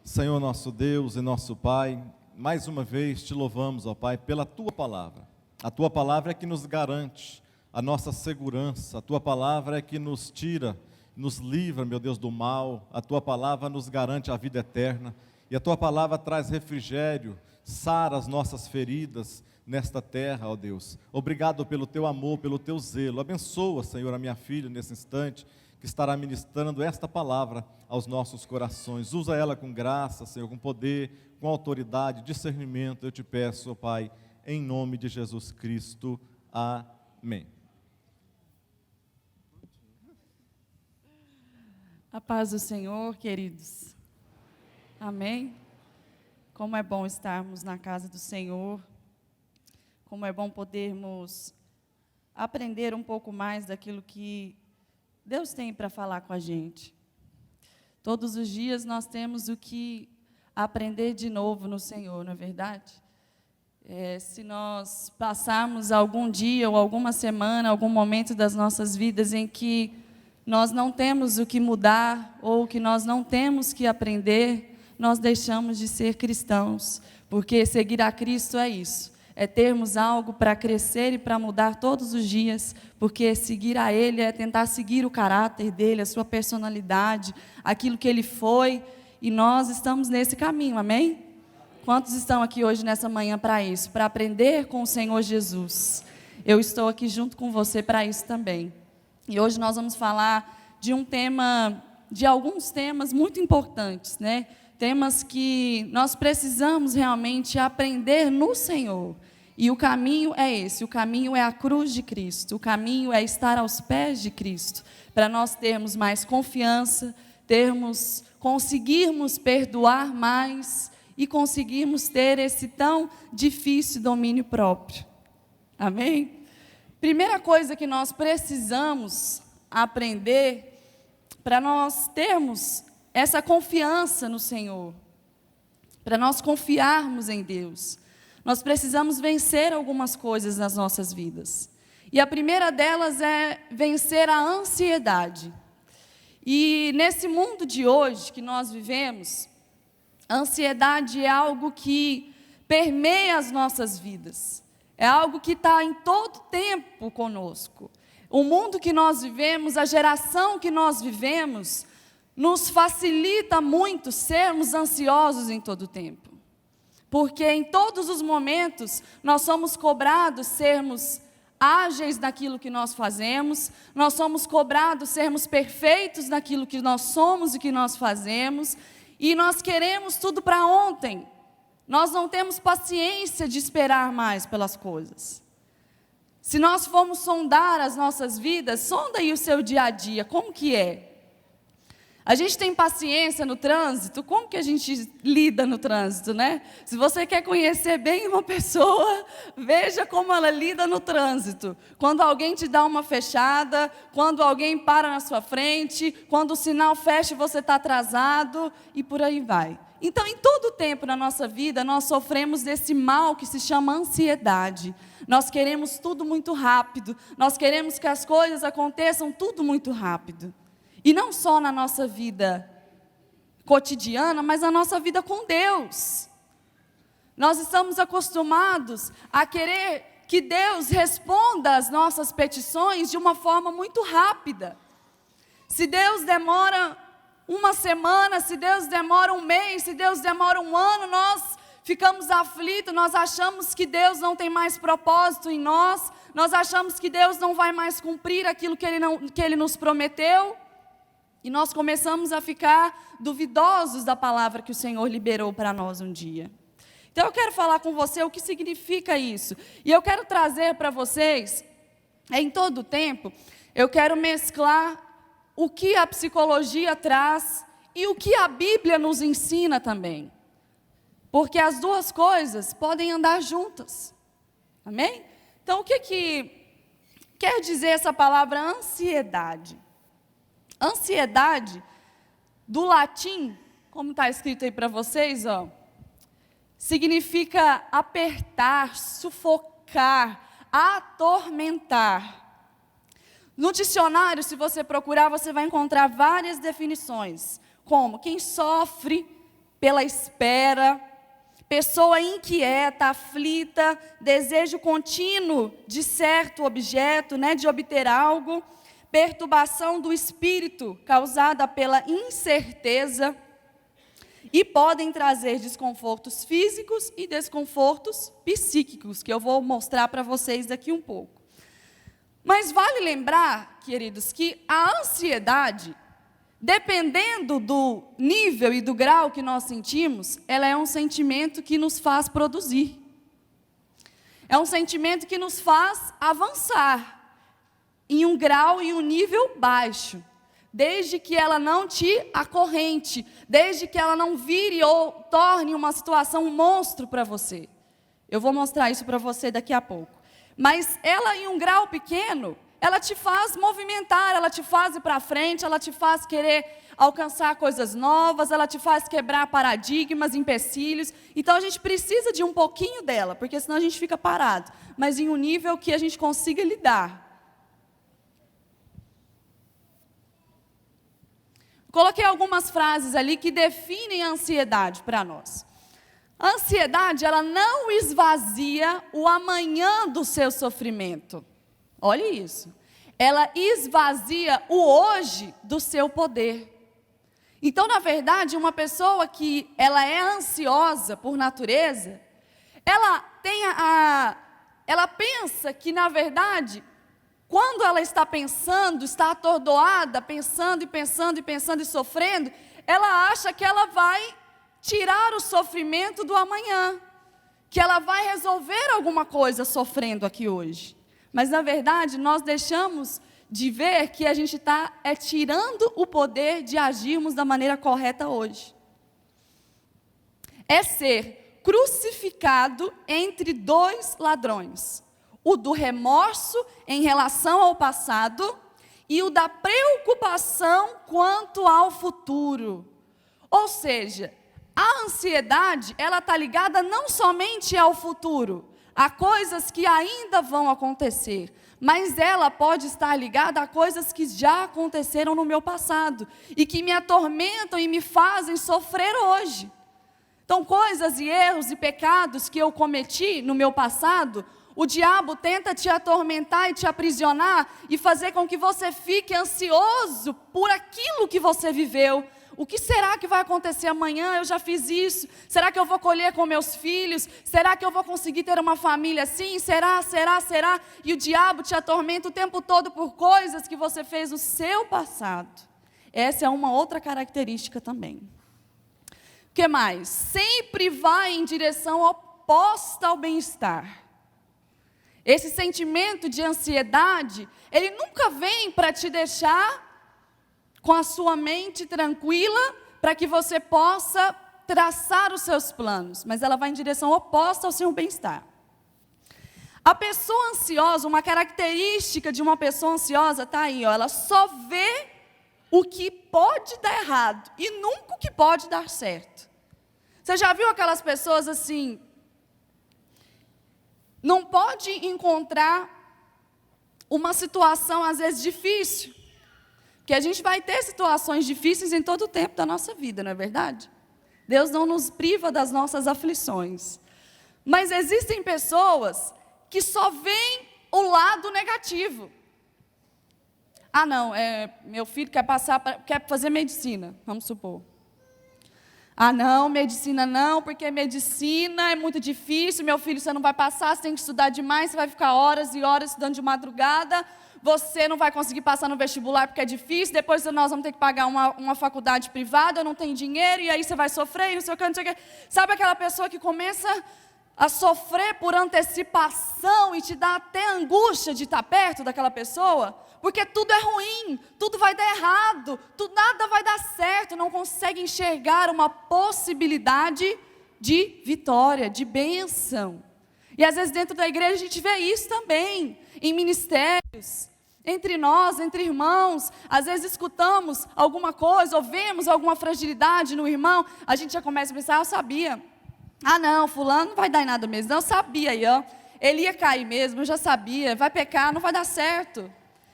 Senhor nosso Deus e nosso Pai, mais uma vez te louvamos, ó Pai, pela Tua Palavra. A Tua Palavra é que nos garante a nossa segurança, a Tua Palavra é que nos tira, nos livra, meu Deus, do mal, a Tua Palavra nos garante a vida eterna, e a Tua Palavra traz refrigério, sara as nossas feridas nesta terra, ó Deus. Obrigado pelo Teu amor, pelo Teu zelo. Abençoa, Senhor, a minha filha nesse instante, que estará ministrando esta palavra aos nossos corações. Usa ela com graça, Senhor, com poder, com autoridade, discernimento, eu te peço, ó Pai, em nome de Jesus Cristo. Amém. A paz do Senhor, queridos. Amém. Como é bom estarmos na casa do Senhor. Como é bom podermos aprender um pouco mais daquilo que Deus tem para falar com a gente. Todos os dias nós temos o que aprender de novo no Senhor, não é verdade? Se nós passarmos algum dia ou alguma semana, algum momento das nossas vidas em que nós não temos o que mudar ou que nós não temos que aprender, nós deixamos de ser cristãos, porque seguir a Cristo é isso. É termos algo para crescer e para mudar todos os dias, porque seguir a Ele é tentar seguir o caráter dEle, a sua personalidade, aquilo que Ele foi, e nós estamos nesse caminho, amém? Quantos estão aqui hoje nessa manhã para isso, para aprender com o Senhor Jesus? Eu estou aqui junto com você para isso também. E hoje nós vamos falar de de alguns temas muito importantes, né? Temas que nós precisamos realmente aprender no Senhor. E o caminho é esse, o caminho é a cruz de Cristo, o caminho é estar aos pés de Cristo, para nós termos mais confiança, conseguirmos perdoar mais e conseguirmos ter esse tão difícil domínio próprio. Amém? Primeira coisa que nós precisamos aprender para nós termos essa confiança no Senhor, para nós confiarmos em Deus, nós precisamos vencer algumas coisas nas nossas vidas. E a primeira delas é vencer a ansiedade. E nesse mundo de hoje que nós vivemos, a ansiedade é algo que permeia as nossas vidas. É algo que está em todo tempo conosco. O mundo que nós vivemos, a geração que nós vivemos, nos facilita muito sermos ansiosos em todo o tempo. Porque em todos os momentos nós somos cobrados sermos ágeis naquilo que nós fazemos, nós somos cobrados sermos perfeitos naquilo que nós somos e que nós fazemos, e nós queremos tudo para ontem. Nós não temos paciência de esperar mais pelas coisas. Se nós formos sondar as nossas vidas, sonda aí o seu dia a dia, como que é? A gente tem paciência no trânsito? Como que a gente lida no trânsito, né? Se você quer conhecer bem uma pessoa, veja como ela lida no trânsito. Quando alguém te dá uma fechada, quando alguém para na sua frente, quando o sinal fecha e você está atrasado, e por aí vai. Então, em todo o tempo na nossa vida, nós sofremos desse mal que se chama ansiedade. Nós queremos tudo muito rápido, nós queremos que as coisas aconteçam tudo muito rápido. E não só na nossa vida cotidiana, mas na nossa vida com Deus. Nós estamos acostumados a querer que Deus responda às nossas petições de uma forma muito rápida. Se Deus demora uma semana, se Deus demora um mês, se Deus demora um ano, nós ficamos aflitos, nós achamos que Deus não tem mais propósito em nós, nós achamos que Deus não vai mais cumprir aquilo que Ele nos prometeu. E nós começamos a ficar duvidosos da palavra que o Senhor liberou para nós um dia. Então eu quero falar com você o que significa isso. E eu quero trazer para vocês, em todo o tempo, eu quero mesclar o que a psicologia traz e o que a Bíblia nos ensina também. Porque as duas coisas podem andar juntas. Amém? Então o que quer dizer essa palavra ansiedade? Ansiedade, do latim, como está escrito aí para vocês, ó, significa apertar, sufocar, atormentar. No dicionário, se você procurar, você vai encontrar várias definições, como quem sofre pela espera, pessoa inquieta, aflita, desejo contínuo de certo objeto, de obter algo, perturbação do espírito causada pela incerteza, e podem trazer desconfortos físicos e desconfortos psíquicos, que eu vou mostrar para vocês daqui um pouco. Mas vale lembrar, queridos, que a ansiedade, dependendo do nível e do grau que nós sentimos, ela é um sentimento que nos faz produzir. É um sentimento que nos faz avançar em um grau e um nível baixo, desde que ela não te acorrente, desde que ela não vire ou torne uma situação um monstro para você. Eu vou mostrar isso para você daqui a pouco. Mas ela, em um grau pequeno, ela te faz movimentar, ela te faz ir para frente, ela te faz querer alcançar coisas novas, ela te faz quebrar paradigmas, empecilhos. Então a gente precisa de um pouquinho dela, porque senão a gente fica parado, mas em um nível que a gente consiga lidar. Coloquei algumas frases ali que definem a ansiedade para nós. A ansiedade, ela não esvazia o amanhã do seu sofrimento. Olha isso. Ela esvazia o hoje do seu poder. Então, na verdade, uma pessoa que ela é ansiosa por natureza, ela pensa que, na verdade, quando ela está pensando, está atordoada, pensando e pensando e pensando e sofrendo, ela acha que ela vai tirar o sofrimento do amanhã, que ela vai resolver alguma coisa sofrendo aqui hoje. Mas, na verdade, nós deixamos de ver que a gente está tirando o poder de agirmos da maneira correta hoje. É ser crucificado entre dois ladrões. O do remorso em relação ao passado e o da preocupação quanto ao futuro. Ou seja, a ansiedade, ela está ligada não somente ao futuro, a coisas que ainda vão acontecer, mas ela pode estar ligada a coisas que já aconteceram no meu passado e que me atormentam e me fazem sofrer hoje. Então, coisas e erros e pecados que eu cometi no meu passado, o diabo tenta te atormentar e te aprisionar e fazer com que você fique ansioso por aquilo que você viveu. O que será que vai acontecer amanhã? Eu já fiz isso. Será que eu vou colher com meus filhos? Será que eu vou conseguir ter uma família assim? Será? E o diabo te atormenta o tempo todo por coisas que você fez no seu passado. Essa é uma outra característica também. O que mais? Sempre vai em direção oposta ao bem-estar. Esse sentimento de ansiedade, ele nunca vem para te deixar com a sua mente tranquila, para que você possa traçar os seus planos, mas ela vai em direção oposta ao seu bem-estar. A pessoa ansiosa, uma característica de uma pessoa ansiosa está aí, ela só vê o que pode dar errado e nunca o que pode dar certo. Você já viu aquelas pessoas assim, não pode encontrar uma situação às vezes difícil, que a gente vai ter situações difíceis em todo o tempo da nossa vida, não é verdade? Deus não nos priva das nossas aflições. Mas existem pessoas que só veem o lado negativo. Ah, não, meu filho quer fazer medicina, vamos supor. Ah, não, medicina não, porque medicina é muito difícil, meu filho, você não vai passar, você tem que estudar demais, você vai ficar horas e horas estudando de madrugada, você não vai conseguir passar no vestibular porque é difícil, depois nós vamos ter que pagar uma faculdade privada, eu não tenho dinheiro, e aí você vai sofrer, e não sei o que. Sabe aquela pessoa que começa a sofrer por antecipação e te dá até angústia de estar perto daquela pessoa? Porque tudo é ruim, tudo vai dar errado, nada vai dar certo, não consegue enxergar uma possibilidade de vitória, de bênção. E às vezes dentro da igreja a gente vê isso também, em ministérios, entre nós, entre irmãos. Às vezes escutamos alguma coisa, ou vemos alguma fragilidade no irmão, a gente já começa a pensar, eu sabia. Ah não, fulano não vai dar em nada mesmo, não, eu sabia aí, ó. Ele ia cair mesmo, eu já sabia, vai pecar, não vai dar certo.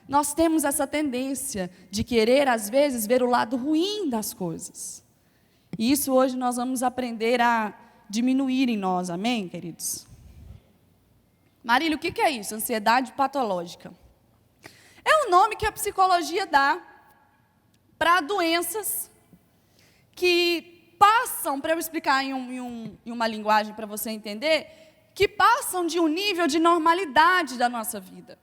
Nós temos essa tendência de querer, às vezes, ver o lado ruim das coisas. E isso hoje nós vamos aprender a diminuir em nós, amém, queridos? Marília, o que é isso? Ansiedade patológica. É o nome que a psicologia dá para doenças que passam, para eu explicar em uma linguagem para você entender, que passam de um nível de normalidade da nossa vida.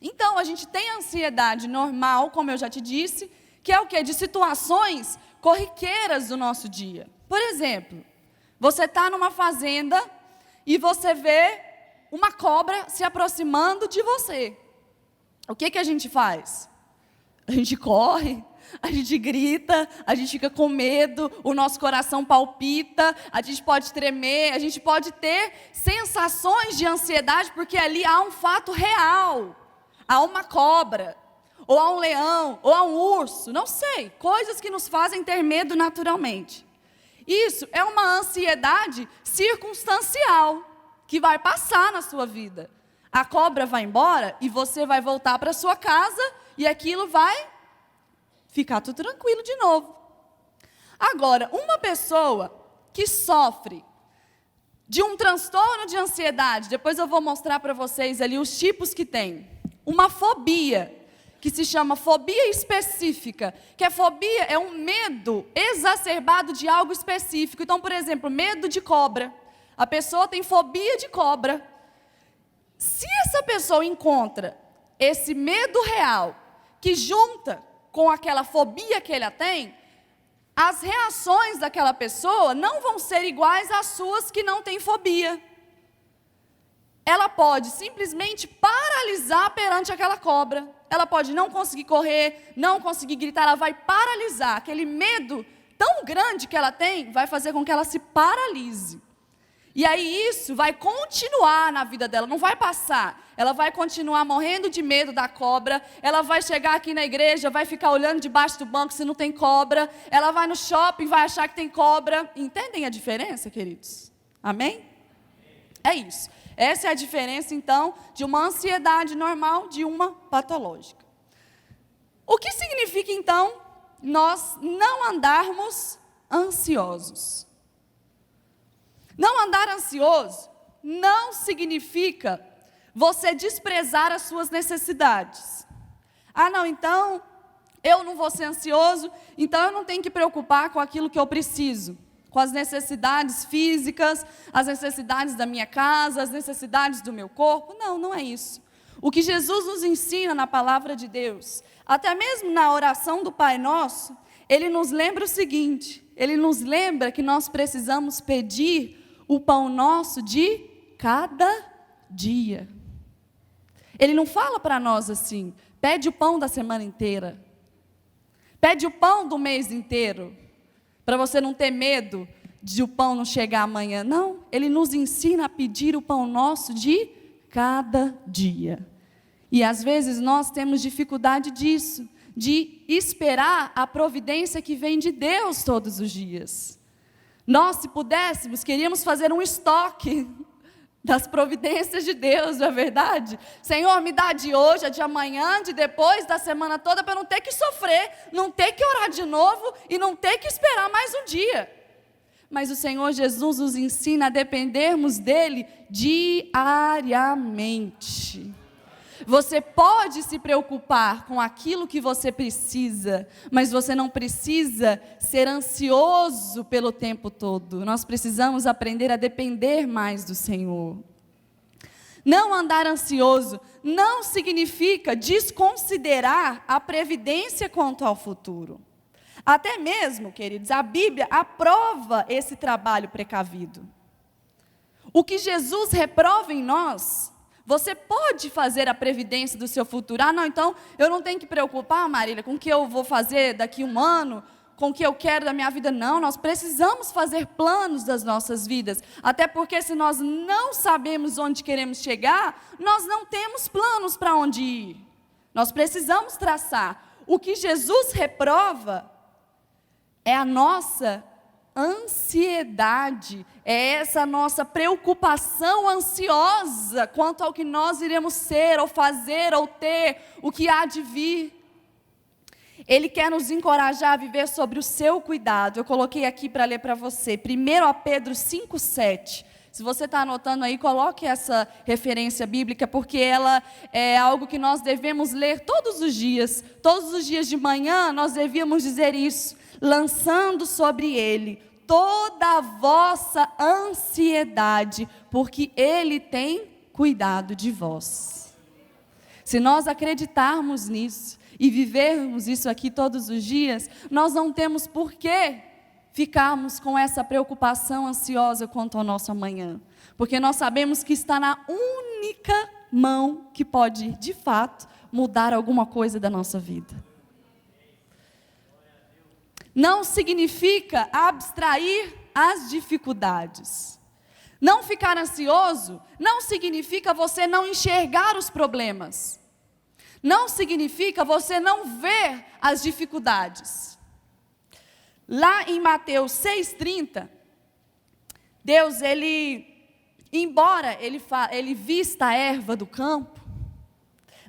Então, a gente tem a ansiedade normal, como eu já te disse, que é o quê? De situações corriqueiras do nosso dia. Por exemplo, você está numa fazenda e você vê uma cobra se aproximando de você. O que a gente faz? A gente corre, a gente grita, a gente fica com medo, o nosso coração palpita, a gente pode tremer, a gente pode ter sensações de ansiedade, porque ali há um fato real. Há uma cobra, ou há um leão, ou há um urso, não sei, coisas que nos fazem ter medo naturalmente. Isso é uma ansiedade circunstancial, que vai passar na sua vida. A cobra vai embora e você vai voltar para sua casa e aquilo vai ficar tudo tranquilo de novo. Agora, uma pessoa que sofre de um transtorno de ansiedade, depois eu vou mostrar para vocês ali os tipos que tem. Uma fobia, que se chama fobia específica, que a fobia é um medo exacerbado de algo específico. Então, por exemplo, medo de cobra. A pessoa tem fobia de cobra. Se essa pessoa encontra esse medo real, que junta com aquela fobia que ela tem, as reações daquela pessoa não vão ser iguais às suas que não têm fobia. Ela pode simplesmente paralisar perante aquela cobra. Ela pode não conseguir correr, não conseguir gritar, ela vai paralisar. Aquele medo tão grande que ela tem, vai fazer com que ela se paralise. E aí isso vai continuar na vida dela, não vai passar. Ela vai continuar morrendo de medo da cobra. Ela vai chegar aqui na igreja, vai ficar olhando debaixo do banco se não tem cobra. Ela vai no shopping, vai achar que tem cobra. Entendem a diferença, queridos? Amém? É isso. Essa é a diferença, então, de uma ansiedade normal de uma patológica. O que significa, então, nós não andarmos ansiosos? Não andar ansioso não significa você desprezar as suas necessidades. Ah, não, então eu não vou ser ansioso, então eu não tenho que preocupar com aquilo que eu preciso, com as necessidades físicas, as necessidades da minha casa, as necessidades do meu corpo. Não, não é isso. O que Jesus nos ensina na palavra de Deus, até mesmo na oração do Pai Nosso, Ele nos lembra o seguinte, Ele nos lembra que nós precisamos pedir o pão nosso de cada dia. Ele não fala para nós assim, pede o pão da semana inteira, pede o pão do mês inteiro, para você não ter medo de o pão não chegar amanhã. Não, Ele nos ensina a pedir o pão nosso de cada dia. E às vezes nós temos dificuldade disso, de esperar a providência que vem de Deus todos os dias. Nós, se pudéssemos, queríamos fazer um estoque das providências de Deus, não é verdade? Senhor, me dá de hoje, a de amanhã, de depois, da semana toda, para eu não ter que sofrer, não ter que orar de novo e não ter que esperar mais um dia. Mas o Senhor Jesus nos ensina a dependermos dEle diariamente. Você pode se preocupar com aquilo que você precisa, mas você não precisa ser ansioso pelo tempo todo. Nós precisamos aprender a depender mais do Senhor. Não andar ansioso não significa desconsiderar a previdência quanto ao futuro. Até mesmo, queridos, a Bíblia aprova esse trabalho precavido. O que Jesus reprova em nós, você pode fazer a previdência do seu futuro. Ah, não, então eu não tenho que preocupar, Marília, com o que eu vou fazer daqui a um ano, com o que eu quero da minha vida. Não, nós precisamos fazer planos das nossas vidas. Até porque se nós não sabemos onde queremos chegar, nós não temos planos para onde ir. Nós precisamos traçar. O que Jesus reprova é a nossa ansiedade, é essa nossa preocupação ansiosa quanto ao que nós iremos ser, ou fazer, ou ter, o que há de vir. Ele quer nos encorajar a viver sobre o seu cuidado. Eu coloquei aqui para ler para você, 1 Pedro 5,7. Se você está anotando aí, coloque essa referência bíblica, porque ela é algo que nós devemos ler todos os dias. Todos os dias de manhã nós devíamos dizer isso, lançando sobre Ele toda a vossa ansiedade, porque Ele tem cuidado de vós. Se nós acreditarmos nisso e vivermos isso aqui todos os dias, nós não temos por que ficarmos com essa preocupação ansiosa quanto ao nosso amanhã, porque nós sabemos que está na única mão que pode, de fato, mudar alguma coisa da nossa vida. Não significa abstrair as dificuldades. Não ficar ansioso não significa você não enxergar os problemas. Não significa você não ver as dificuldades. Lá em Mateus 6,30, Deus, embora ele vista a erva do campo,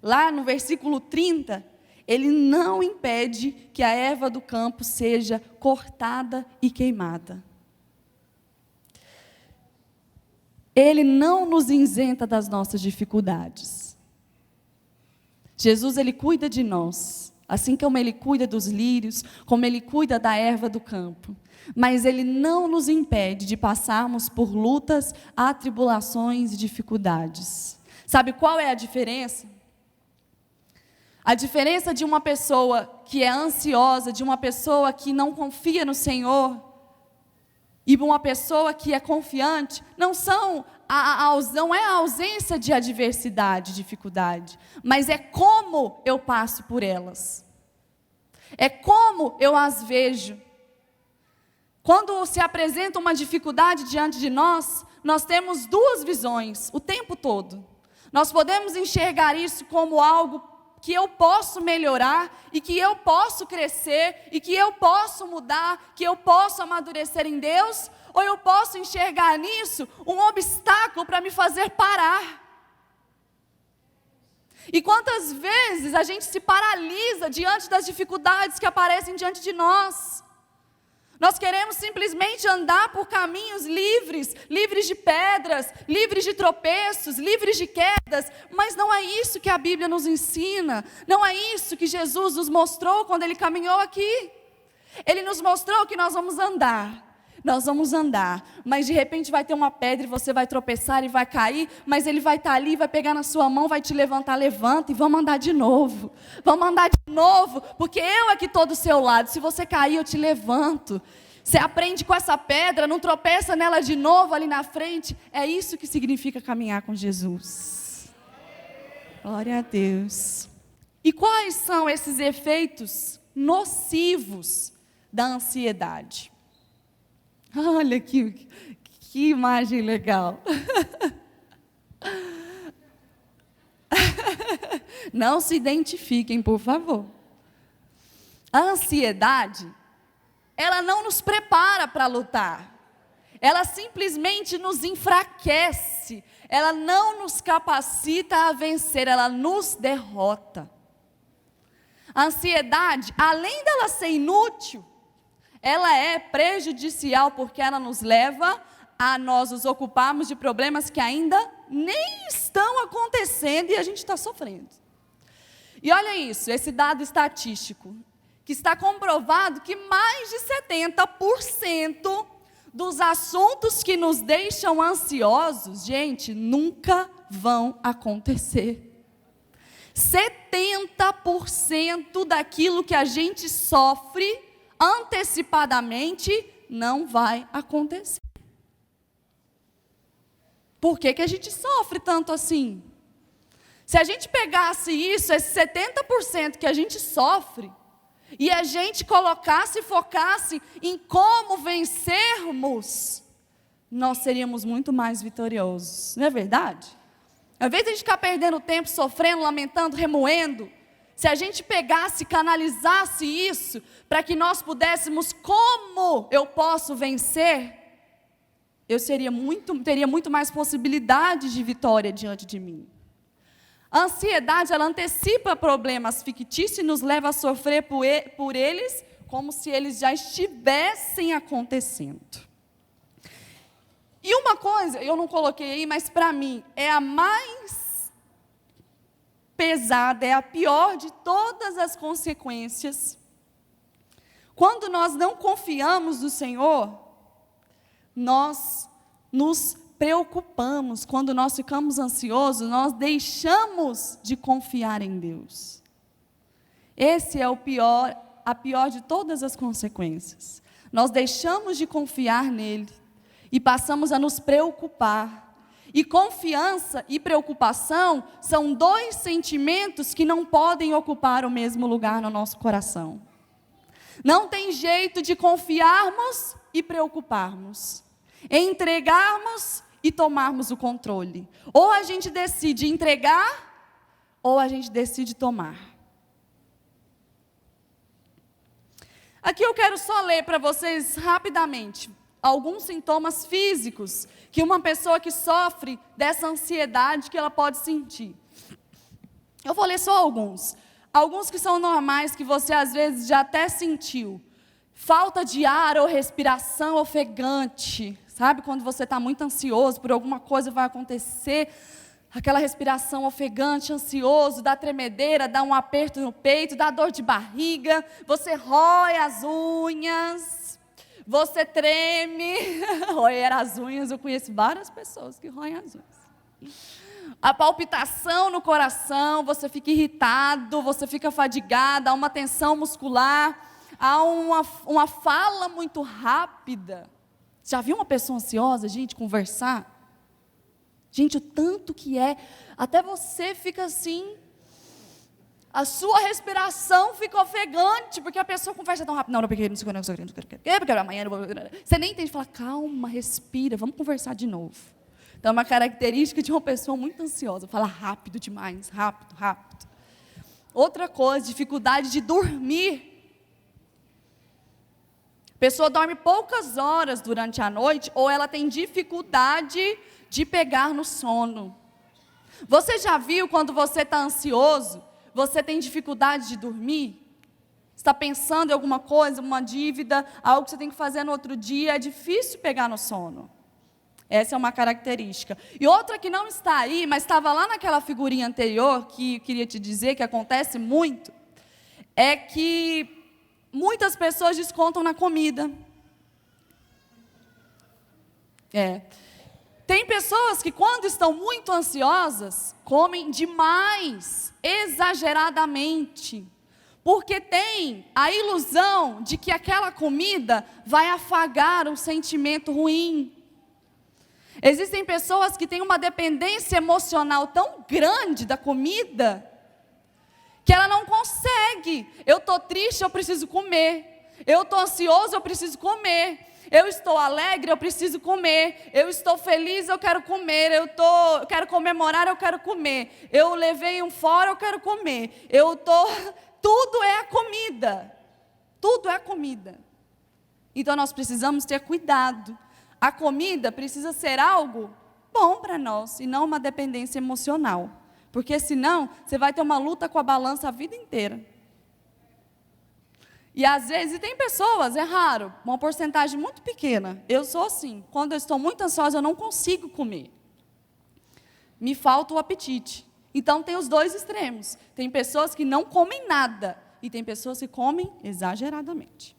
lá no versículo 30, Ele não impede que a erva do campo seja cortada e queimada. Ele não nos isenta das nossas dificuldades. Jesus, Ele cuida de nós, assim como Ele cuida dos lírios, como Ele cuida da erva do campo. Mas Ele não nos impede de passarmos por lutas, atribulações e dificuldades. Sabe qual é a diferença? A diferença de uma pessoa que é ansiosa, de uma pessoa que não confia no Senhor, e uma pessoa que é confiante, não é a ausência de adversidade, dificuldade, mas é como eu passo por elas. É como eu as vejo. Quando se apresenta uma dificuldade diante de nós, nós temos duas visões o tempo todo. Nós podemos enxergar isso como algo que eu posso melhorar, e que eu posso crescer, e que eu posso mudar, que eu posso amadurecer em Deus, ou eu posso enxergar nisso um obstáculo para me fazer parar. E quantas vezes a gente se paralisa diante das dificuldades que aparecem diante de nós? Nós queremos simplesmente andar por caminhos livres, livres de pedras, livres de tropeços, livres de quedas, mas não é isso que a Bíblia nos ensina, não é isso que Jesus nos mostrou quando Ele caminhou aqui. Ele nos mostrou que nós vamos andar, mas de repente vai ter uma pedra e você vai tropeçar e vai cair, mas Ele vai estar ali, vai pegar na sua mão, vai te levantar, levanta e vamos andar de novo, porque eu aqui estou do seu lado, se você cair eu te levanto. Você aprende com essa pedra, não tropeça nela de novo ali na frente. É isso que significa caminhar com Jesus. Glória a Deus. E quais são esses efeitos nocivos da ansiedade? Olha que imagem legal. Não se identifiquem, por favor. A ansiedade, ela não nos prepara para lutar. Ela simplesmente nos enfraquece. Ela não nos capacita a vencer, ela nos derrota. A ansiedade, além dela ser inútil, ela é prejudicial porque ela nos leva a nós nos ocuparmos de problemas que ainda nem estão acontecendo e a gente está sofrendo. E olha isso, esse dado estatístico, que está comprovado que mais de 70% dos assuntos que nos deixam ansiosos, gente, nunca vão acontecer. 70% daquilo que a gente sofre antecipadamente não vai acontecer. Por que a gente sofre tanto assim? Se a gente pegasse isso, esse 70% que a gente sofre, e a gente colocasse e focasse em como vencermos, nós seríamos muito mais vitoriosos. Não é verdade? Ao invés de a gente ficar perdendo tempo, sofrendo, lamentando, remoendo, se a gente pegasse e canalizasse isso, para que nós pudéssemos, como eu posso vencer, eu teria muito mais possibilidade de vitória diante de mim. A ansiedade, ela antecipa problemas fictícios e nos leva a sofrer por eles, como se eles já estivessem acontecendo. E uma coisa, eu não coloquei aí, mas para mim, é a mais pesada, é a pior de todas as consequências. Quando nós não confiamos no Senhor, nós nos preocupamos. Quando nós ficamos ansiosos, nós deixamos de confiar em Deus. Esse é a pior de todas as consequências. Nós deixamos de confiar nele e passamos a nos preocupar. E confiança e preocupação são dois sentimentos que não podem ocupar o mesmo lugar no nosso coração. Não tem jeito de confiarmos e preocuparmos, entregarmos e tomarmos o controle. Ou a gente decide entregar, ou a gente decide tomar. Aqui eu quero só ler para vocês rapidamente alguns sintomas físicos que uma pessoa que sofre dessa ansiedade que ela pode sentir. Eu vou ler só alguns. Alguns que são normais, que você às vezes já até sentiu. Falta de ar ou respiração ofegante. Sabe quando você está muito ansioso por alguma coisa vai acontecer? Aquela respiração ofegante, ansioso, dá tremedeira, dá um aperto no peito, dá dor de barriga. Você rói as unhas. Você treme. Roer as unhas, eu conheço várias pessoas que roem as unhas. A palpitação no coração, você fica irritado, você fica fadigado, há uma tensão muscular, há uma fala muito rápida. Já viu uma pessoa ansiosa, gente, conversar? Gente, o tanto que é, até você fica assim, a sua respiração fica ofegante, porque a pessoa conversa tão rápido. Não, porque não sei o que, porque amanhã não vou. Você nem entende, fala, calma, respira, vamos conversar de novo. Então, é uma característica de uma pessoa muito ansiosa, fala rápido demais, rápido, rápido. Outra coisa, dificuldade de dormir. A pessoa dorme poucas horas durante a noite, ou ela tem dificuldade de pegar no sono. Você já viu quando você está ansioso, você tem dificuldade de dormir? Está pensando em alguma coisa, uma dívida, algo que você tem que fazer no outro dia, é difícil pegar no sono. Essa é uma característica. E outra que não está aí, mas estava lá naquela figurinha anterior, que eu queria te dizer que acontece muito, é que muitas pessoas descontam na comida. Tem pessoas que quando estão muito ansiosas, comem demais, exageradamente, porque tem a ilusão de que aquela comida vai afagar um sentimento ruim. Existem pessoas que têm uma dependência emocional tão grande da comida, que ela não consegue. Eu estou triste, eu preciso comer. Eu estou ansioso, eu preciso comer. Eu estou alegre, eu preciso comer. Eu estou feliz, eu quero comer. Eu quero comemorar, eu quero comer. Eu levei um fora, eu quero comer. Tudo é a comida. Tudo é a comida. Então nós precisamos ter cuidado. A comida precisa ser algo bom para nós e não uma dependência emocional. Porque senão você vai ter uma luta com a balança a vida inteira. E às vezes, e tem pessoas, é raro, uma porcentagem muito pequena. Eu sou assim, quando eu estou muito ansiosa eu não consigo comer. Me falta o apetite. Então tem os dois extremos. Tem pessoas que não comem nada e tem pessoas que comem exageradamente.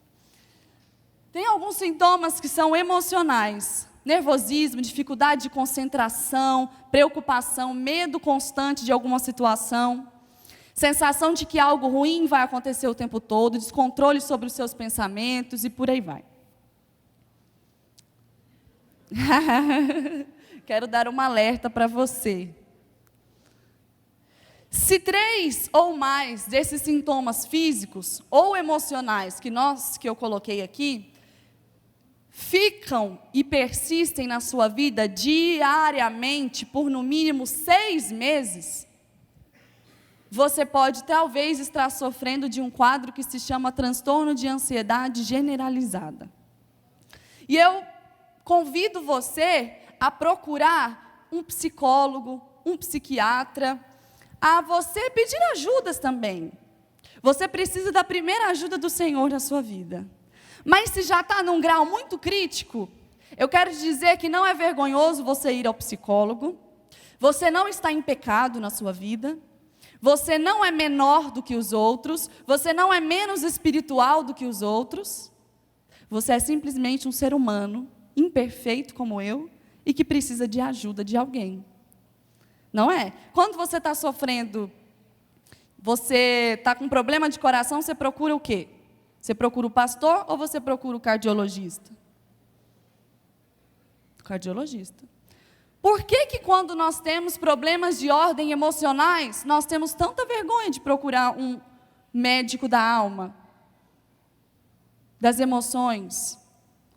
Tem alguns sintomas que são emocionais. Nervosismo, dificuldade de concentração, preocupação, medo constante de alguma situação. Sensação de que algo ruim vai acontecer o tempo todo, descontrole sobre os seus pensamentos e por aí vai. Quero dar um alerta para você. Se 3 ou mais desses sintomas físicos ou emocionais que eu coloquei aqui, ficam e persistem na sua vida diariamente por no mínimo 6 meses, você pode talvez estar sofrendo de um quadro que se chama transtorno de ansiedade generalizada. E eu convido você a procurar um psicólogo, um psiquiatra, a você pedir ajudas também. Você precisa da primeira ajuda do Senhor na sua vida. Mas se já está num grau muito crítico, eu quero te dizer que não é vergonhoso você ir ao psicólogo, você não está em pecado na sua vida, você não é menor do que os outros, você não é menos espiritual do que os outros, você é simplesmente um ser humano, imperfeito como eu, e que precisa de ajuda de alguém. Não é? Quando você está sofrendo, você está com problema de coração, você procura o quê? Você procura o pastor ou você procura o cardiologista? O cardiologista. Por que quando nós temos problemas de ordem emocionais, nós temos tanta vergonha de procurar um médico da alma, das emoções,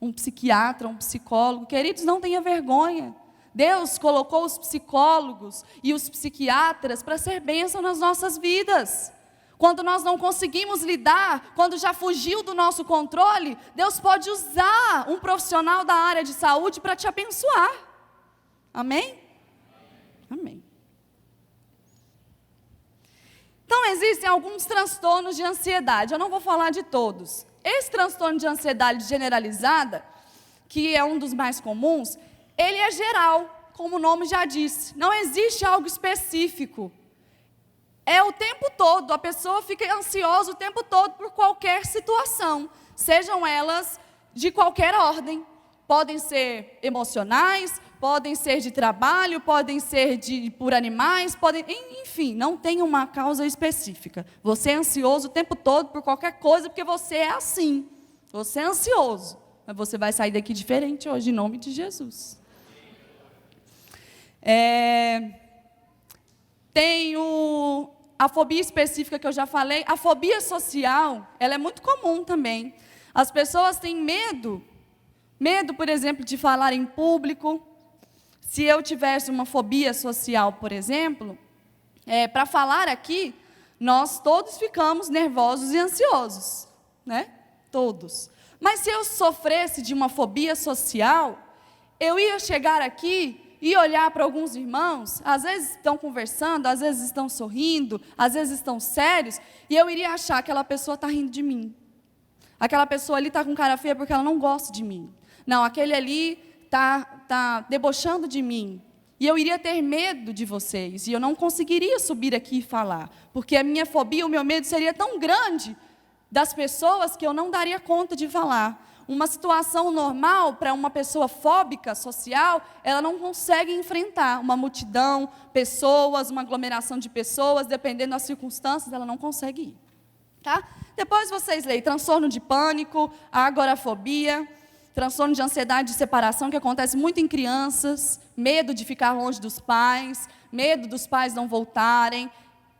um psiquiatra, um psicólogo? Queridos, não tenha vergonha. Deus colocou os psicólogos e os psiquiatras para ser bênção nas nossas vidas. Quando nós não conseguimos lidar, quando já fugiu do nosso controle, Deus pode usar um profissional da área de saúde para te abençoar. Amém? Amém. Então, existem alguns transtornos de ansiedade. Eu não vou falar de todos. Esse transtorno de ansiedade generalizada, que é um dos mais comuns, ele é geral, como o nome já disse. Não existe algo específico. É o tempo todo, a pessoa fica ansiosa o tempo todo por qualquer situação, sejam elas de qualquer ordem. Podem ser emocionais, podem ser de trabalho, podem ser por animais, enfim, não tem uma causa específica. Você é ansioso o tempo todo por qualquer coisa, porque você é assim. Você é ansioso, mas você vai sair daqui diferente hoje, em nome de Jesus. Tem a fobia específica que eu já falei. A fobia social, ela é muito comum também. As pessoas têm medo, por exemplo, de falar em público. Se eu tivesse uma fobia social, por exemplo, para falar aqui, nós todos ficamos nervosos e ansiosos, né? Todos. Mas se eu sofresse de uma fobia social, eu ia chegar aqui e olhar para alguns irmãos, às vezes estão conversando, às vezes estão sorrindo, às vezes estão sérios, e eu iria achar que aquela pessoa está rindo de mim. Aquela pessoa ali está com cara feia porque ela não gosta de mim. Não, aquele ali está debochando de mim. E eu iria ter medo de vocês, e eu não conseguiria subir aqui e falar, porque a minha fobia, o meu medo seria tão grande das pessoas que eu não daria conta de falar. Uma situação normal para uma pessoa fóbica social, ela não consegue enfrentar uma multidão, pessoas, uma aglomeração de pessoas, dependendo das circunstâncias, ela não consegue ir. Tá? Depois vocês leem transtorno de pânico, agorafobia, transtorno de ansiedade de separação, que acontece muito em crianças, medo de ficar longe dos pais, medo dos pais não voltarem,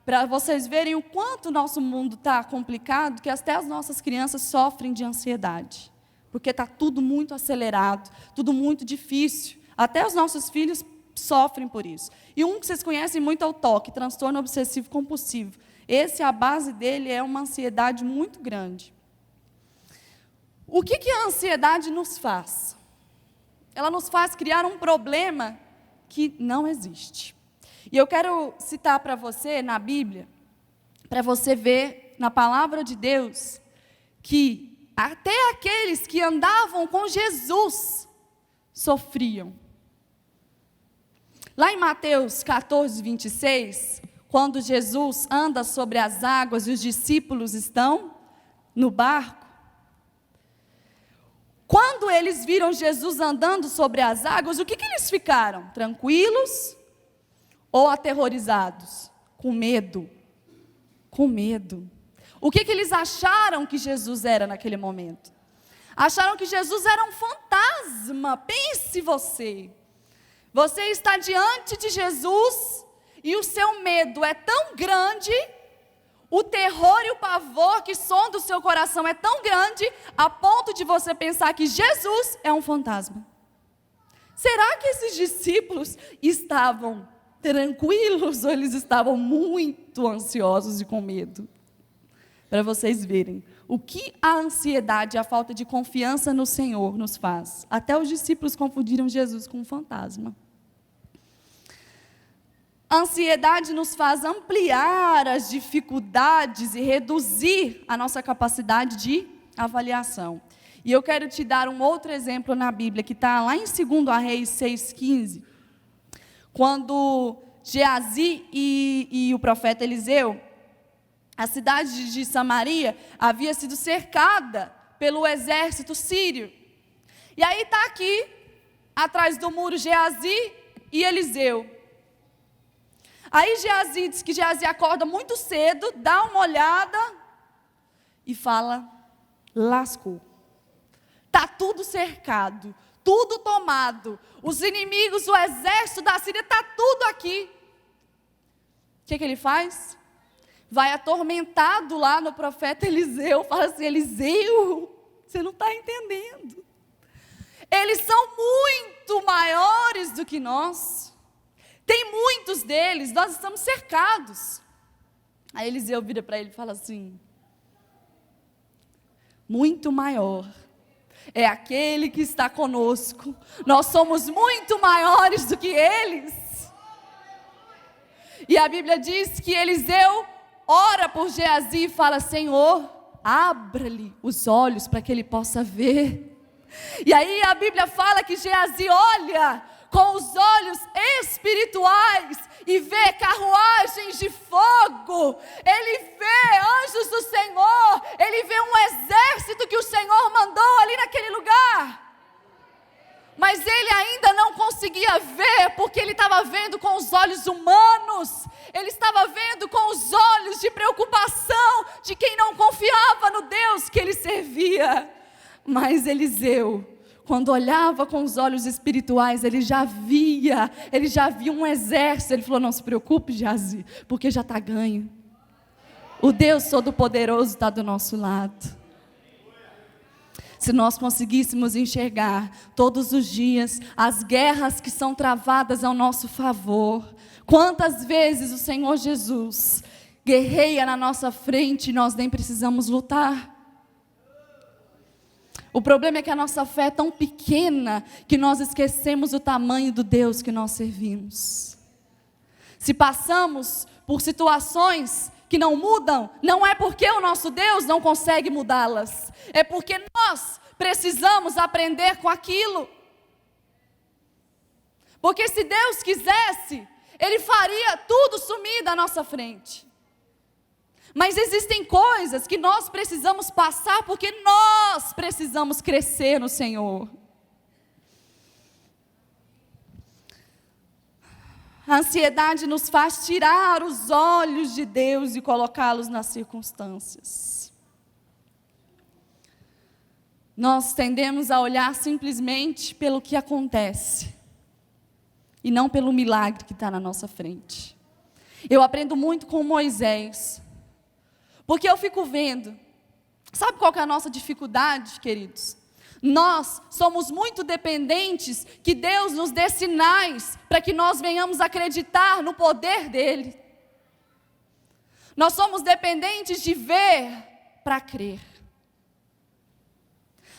para vocês verem o quanto o nosso mundo está complicado, que até as nossas crianças sofrem de ansiedade, porque está tudo muito acelerado, tudo muito difícil, até os nossos filhos sofrem por isso. E um que vocês conhecem muito é o TOC, transtorno obsessivo compulsivo. A base dele é uma ansiedade muito grande. O que a ansiedade nos faz? Ela nos faz criar um problema que não existe. E eu quero citar para você, na Bíblia, para você ver na palavra de Deus, que até aqueles que andavam com Jesus sofriam. Lá em Mateus 14, 26, quando Jesus anda sobre as águas e os discípulos estão no barco, quando eles viram Jesus andando sobre as águas, o que eles ficaram? Tranquilos ou aterrorizados? Com medo. Com medo. O que eles acharam que Jesus era naquele momento? Acharam que Jesus era um fantasma. Pense você. Você está diante de Jesus e o seu medo é tão grande, o terror e o pavor que sonda o seu coração é tão grande, a ponto de você pensar que Jesus é um fantasma. Será que esses discípulos estavam tranquilos ou eles estavam muito ansiosos e com medo? Para vocês verem o que a ansiedade, a falta de confiança no Senhor nos faz. Até os discípulos confundiram Jesus com um fantasma. A ansiedade nos faz ampliar as dificuldades e reduzir a nossa capacidade de avaliação. E eu quero te dar um outro exemplo na Bíblia, que está lá em 2 Reis 6,15, quando Geazi e o profeta Eliseu, a cidade de Samaria havia sido cercada pelo exército sírio. E aí está aqui, atrás do muro, Geazi e Eliseu. Aí Geazi diz que Geazi acorda muito cedo, dá uma olhada e fala: lascou. Está tudo cercado, tudo tomado. Os inimigos, o exército da Síria, está tudo aqui. O que ele faz? Vai atormentado lá no profeta Eliseu, fala assim: Eliseu, você não está entendendo. Eles são muito maiores do que nós. Tem muitos deles, nós estamos cercados. Aí Eliseu vira para ele e fala assim: muito maior é aquele que está conosco. Nós somos muito maiores do que eles. E a Bíblia diz que Eliseu ora por Geazi e fala: Senhor, abra-lhe os olhos para que ele possa ver. E aí a Bíblia fala que Geazi olha com os olhos espirituais e vê carruagens de fogo, ele vê anjos do Senhor, ele vê um exército que o Senhor mandou ali naquele lugar. Mas ele ainda não conseguia ver, porque ele estava vendo com os olhos humanos, ele estava vendo com os olhos de preocupação de quem não confiava no Deus que ele servia. Mas Eliseu, quando olhava com os olhos espirituais, ele já via um exército. Ele falou: não se preocupe, Geazi, porque já está ganho. O Deus Todo-Poderoso está do nosso lado. Se nós conseguíssemos enxergar todos os dias as guerras que são travadas ao nosso favor, quantas vezes o Senhor Jesus guerreia na nossa frente e nós nem precisamos lutar. O problema é que a nossa fé é tão pequena que nós esquecemos o tamanho do Deus que nós servimos. Se passamos por situações que não mudam, não é porque o nosso Deus não consegue mudá-las, é porque nós precisamos aprender com aquilo. Porque se Deus quisesse, Ele faria tudo sumir da nossa frente. Mas existem coisas que nós precisamos passar porque nós precisamos crescer no Senhor. A ansiedade nos faz tirar os olhos de Deus e colocá-los nas circunstâncias. Nós tendemos a olhar simplesmente pelo que acontece e não pelo milagre que está na nossa frente. Eu aprendo muito com Moisés. Porque eu fico vendo, sabe qual que é a nossa dificuldade, queridos? Nós somos muito dependentes que Deus nos dê sinais para que nós venhamos acreditar no poder dEle. Nós somos dependentes de ver para crer.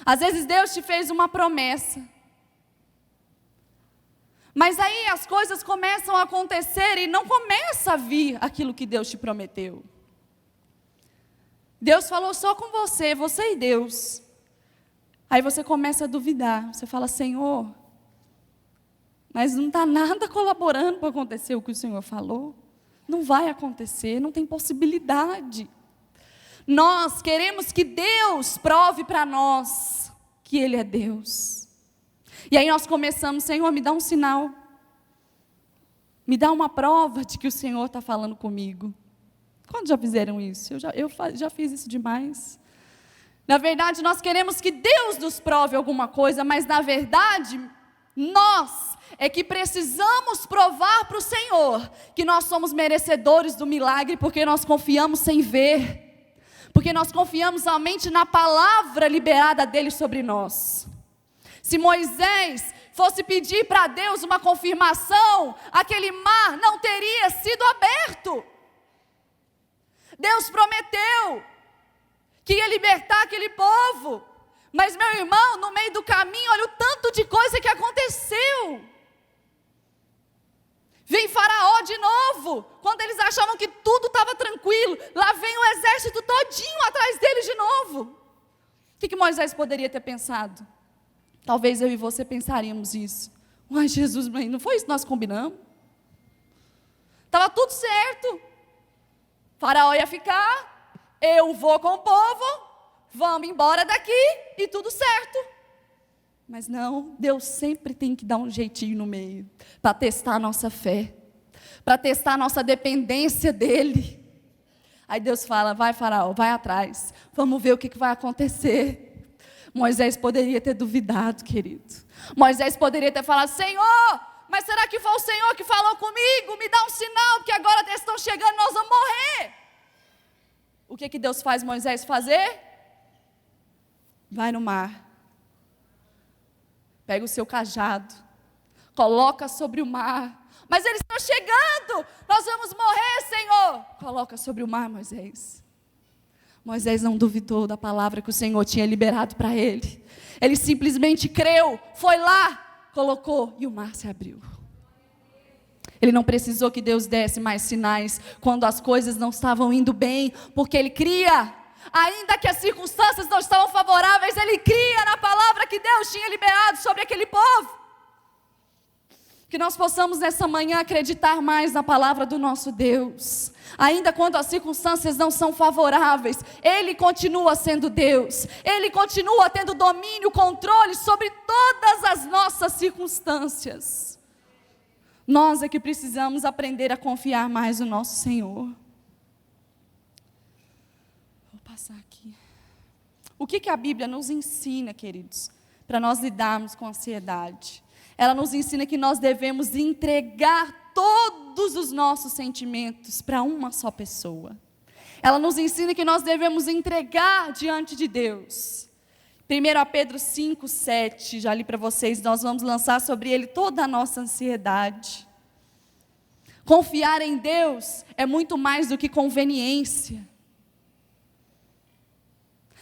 Às vezes Deus te fez uma promessa, mas aí as coisas começam a acontecer e não começa a vir aquilo que Deus te prometeu. Deus falou só com você e Deus. Aí você começa a duvidar. Você fala: Senhor, mas não está nada colaborando para acontecer o que o Senhor falou. Não vai acontecer, não tem possibilidade. Nós queremos que Deus prove para nós que Ele é Deus. E aí nós começamos: Senhor, me dá um sinal. Me dá uma prova de que o Senhor está falando comigo. Quantos já fizeram isso? Eu já fiz isso demais. Na verdade, nós queremos que Deus nos prove alguma coisa, mas na verdade, nós é que precisamos provar para o Senhor que nós somos merecedores do milagre, porque nós confiamos sem ver, porque nós confiamos somente na palavra liberada dEle sobre nós. Se Moisés fosse pedir para Deus uma confirmação, aquele mar não teria sido aberto. Deus prometeu que ia libertar aquele povo, mas meu irmão, no meio do caminho, olha o tanto de coisa que aconteceu. Vem Faraó de novo, quando eles achavam que tudo estava tranquilo, lá vem o exército todinho atrás deles de novo. O que Moisés poderia ter pensado? Talvez eu e você pensaríamos isso. Mas Jesus, não foi isso que nós combinamos? Estava tudo certo. Faraó ia ficar, eu vou com o povo, vamos embora daqui e tudo certo. Mas não, Deus sempre tem que dar um jeitinho no meio, para testar a nossa fé, para testar a nossa dependência dEle. Aí Deus fala, vai Faraó, vai atrás, vamos ver o que vai acontecer. Moisés poderia ter duvidado, querido. Moisés poderia ter falado, Senhor, mas será que foi o Senhor que falou comigo? Me dá um sinal, porque agora eles estão chegando, nós vamos morrer. O que Deus faz Moisés fazer? Vai no mar. Pega o seu cajado. Coloca sobre o mar. Mas eles estão chegando. Nós vamos morrer, Senhor. Coloca sobre o mar, Moisés. Moisés não duvidou da palavra que o Senhor tinha liberado para ele. Ele simplesmente creu, foi lá, colocou e o mar se abriu. Ele não precisou que Deus desse mais sinais quando as coisas não estavam indo bem, porque ele cria. Ainda que as circunstâncias não estavam favoráveis, ele cria na palavra que Deus tinha liberado sobre aquele povo. Que nós possamos nessa manhã acreditar mais na palavra do nosso Deus. Ainda quando as circunstâncias não são favoráveis, Ele continua sendo Deus. Ele continua tendo domínio, controle sobre todas as nossas circunstâncias. Nós é que precisamos aprender a confiar mais no nosso Senhor. Vou passar aqui. O que a Bíblia nos ensina, queridos, para nós lidarmos com a ansiedade? Ela nos ensina que nós devemos entregar todos os nossos sentimentos para uma só pessoa. Ela nos ensina que nós devemos entregar diante de Deus. 1 Pedro 5, 7, já li para vocês, nós vamos lançar sobre ele toda a nossa ansiedade. Confiar em Deus é muito mais do que conveniência.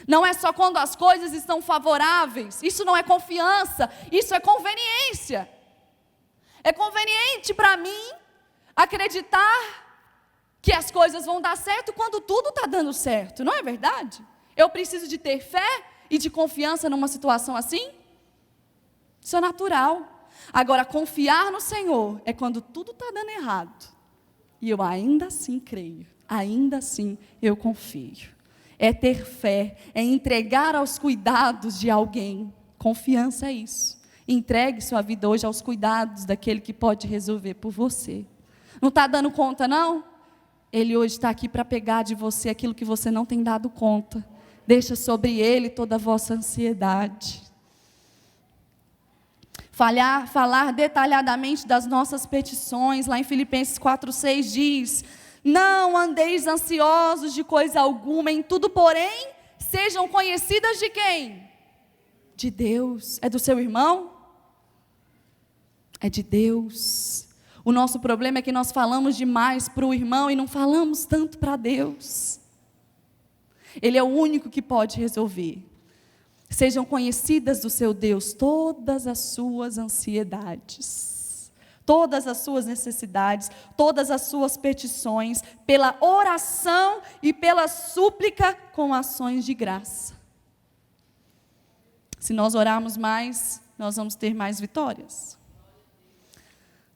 Não é só quando as coisas estão favoráveis, isso não é confiança, isso é conveniência. É conveniente para mim acreditar que as coisas vão dar certo quando tudo está dando certo, não é verdade? Eu preciso de ter fé e de confiança numa situação assim? Isso é natural. Agora, confiar no Senhor é quando tudo está dando errado. E eu ainda assim creio, ainda assim eu confio. É ter fé, é entregar aos cuidados de alguém. Confiança é isso. Entregue sua vida hoje aos cuidados daquele que pode resolver por você. Não está dando conta, não? Ele hoje está aqui para pegar de você aquilo que você não tem dado conta. Deixa sobre ele toda a vossa ansiedade. Falar detalhadamente das nossas petições. Lá em Filipenses 4:6 diz: não andeis ansiosos de coisa alguma, em tudo, porém, sejam conhecidas de quem? De Deus. É do seu irmão? É de Deus. O nosso problema é que nós falamos demais para o irmão e não falamos tanto para Deus. Ele é o único que pode resolver. Sejam conhecidas do seu Deus todas as suas ansiedades. Todas as suas necessidades, todas as suas petições, pela oração e pela súplica com ações de graça. Se nós orarmos mais, nós vamos ter mais vitórias.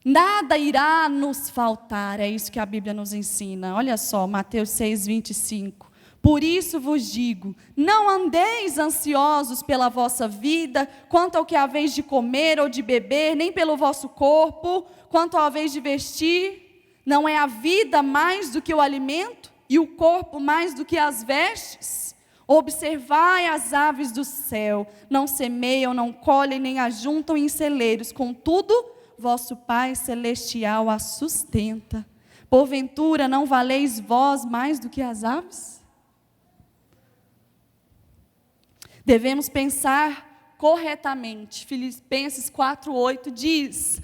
Nada irá nos faltar, é isso que a Bíblia nos ensina. Olha só, Mateus 6:25. Por isso vos digo, não andeis ansiosos pela vossa vida, quanto ao que haveis de comer ou de beber, nem pelo vosso corpo, quanto ao haveis de vestir. Não é a vida mais do que o alimento, e o corpo mais do que as vestes? Observai as aves do céu, não semeiam, não colhem, nem ajuntam em celeiros, contudo, vosso Pai Celestial as sustenta. Porventura não valeis vós mais do que as aves? Devemos pensar corretamente. Filipenses 4:8 diz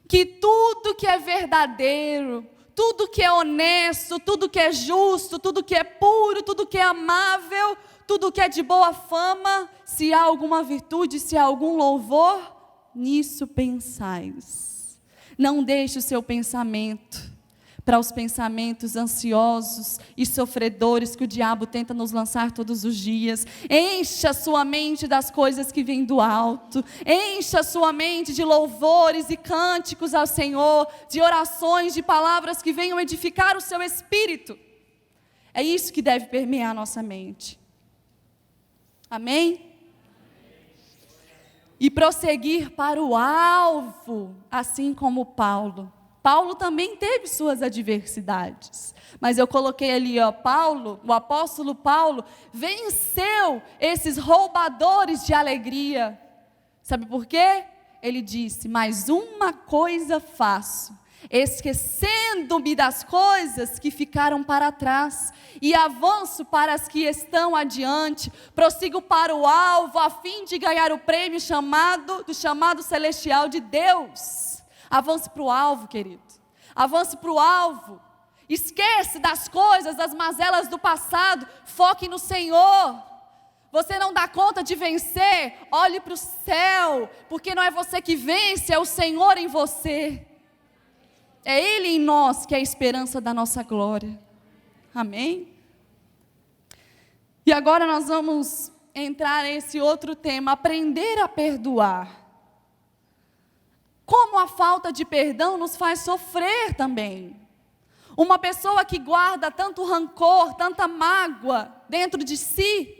que tudo que é verdadeiro, tudo que é honesto, tudo que é justo, tudo que é puro, tudo que é amável, tudo que é de boa fama, se há alguma virtude, se há algum louvor, nisso pensais. Não deixe o seu pensamento para os pensamentos ansiosos e sofredores que o diabo tenta nos lançar todos os dias. Encha sua mente das coisas que vêm do alto. Encha sua mente de louvores e cânticos ao Senhor, de orações, de palavras que venham edificar o seu espírito. É isso que deve permear a nossa mente. Amém? E prosseguir para o alvo, assim como Paulo. Paulo também teve suas adversidades, mas eu coloquei ali, Paulo, o apóstolo Paulo, venceu esses roubadores de alegria. Sabe por quê? Ele disse: mas uma coisa faço, esquecendo-me das coisas que ficaram para trás, e avanço para as que estão adiante, prossigo para o alvo, a fim de ganhar o prêmio do chamado celestial de Deus. Avance para o alvo, querido, avance para o alvo, esquece das coisas, das mazelas do passado, foque no Senhor. Você não dá conta de vencer, olhe para o céu, porque não é você que vence, é o Senhor em você. É Ele em nós que é a esperança da nossa glória. Amém? E agora nós vamos entrar nesse outro tema, aprender a perdoar. Como a falta de perdão nos faz sofrer também. Uma pessoa que guarda tanto rancor, tanta mágoa dentro de si,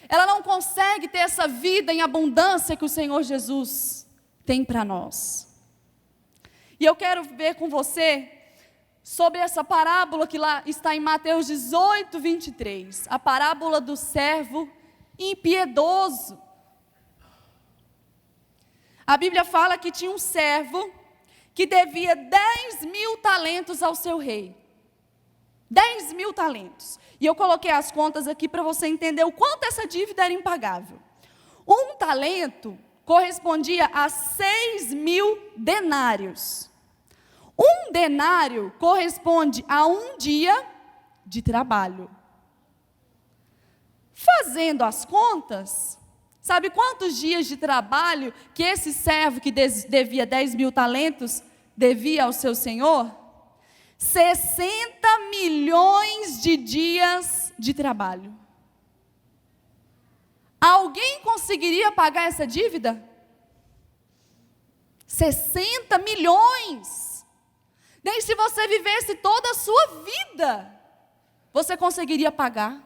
ela não consegue ter essa vida em abundância que o Senhor Jesus tem para nós. E eu quero ver com você sobre essa parábola que lá está em Mateus 18, 23. A parábola do servo impiedoso. A Bíblia fala que tinha um servo que devia 10.000 talentos ao seu rei. 10.000 talentos. E eu coloquei as contas aqui para você entender o quanto essa dívida era impagável. Um talento correspondia a 6.000 denários. Um denário corresponde a um dia de trabalho. Fazendo as contas, sabe quantos dias de trabalho que esse servo que devia 10.000 talentos devia ao seu senhor? 60 milhões de dias de trabalho. Alguém conseguiria pagar essa dívida? 60 milhões. Nem se você vivesse toda a sua vida, você conseguiria pagar.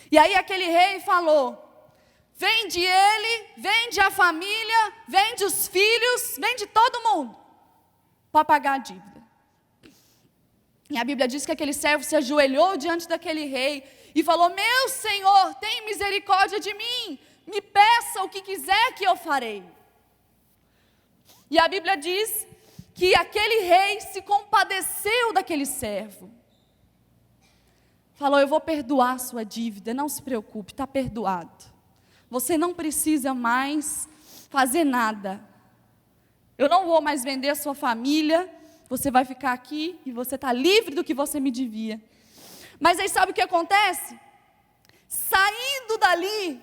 E aí aquele rei falou: vende ele, vende a família, vende os filhos, vende todo mundo, para pagar a dívida. E a Bíblia diz que aquele servo se ajoelhou diante daquele rei e falou: meu senhor, tem misericórdia de mim, me peça o que quiser que eu farei. E a Bíblia diz que aquele rei se compadeceu daquele servo. Falou: eu vou perdoar a sua dívida, não se preocupe, está perdoado. Você não precisa mais fazer nada. Eu não vou mais vender a sua família, você vai ficar aqui e você está livre do que você me devia. Mas aí sabe o que acontece? Saindo dali,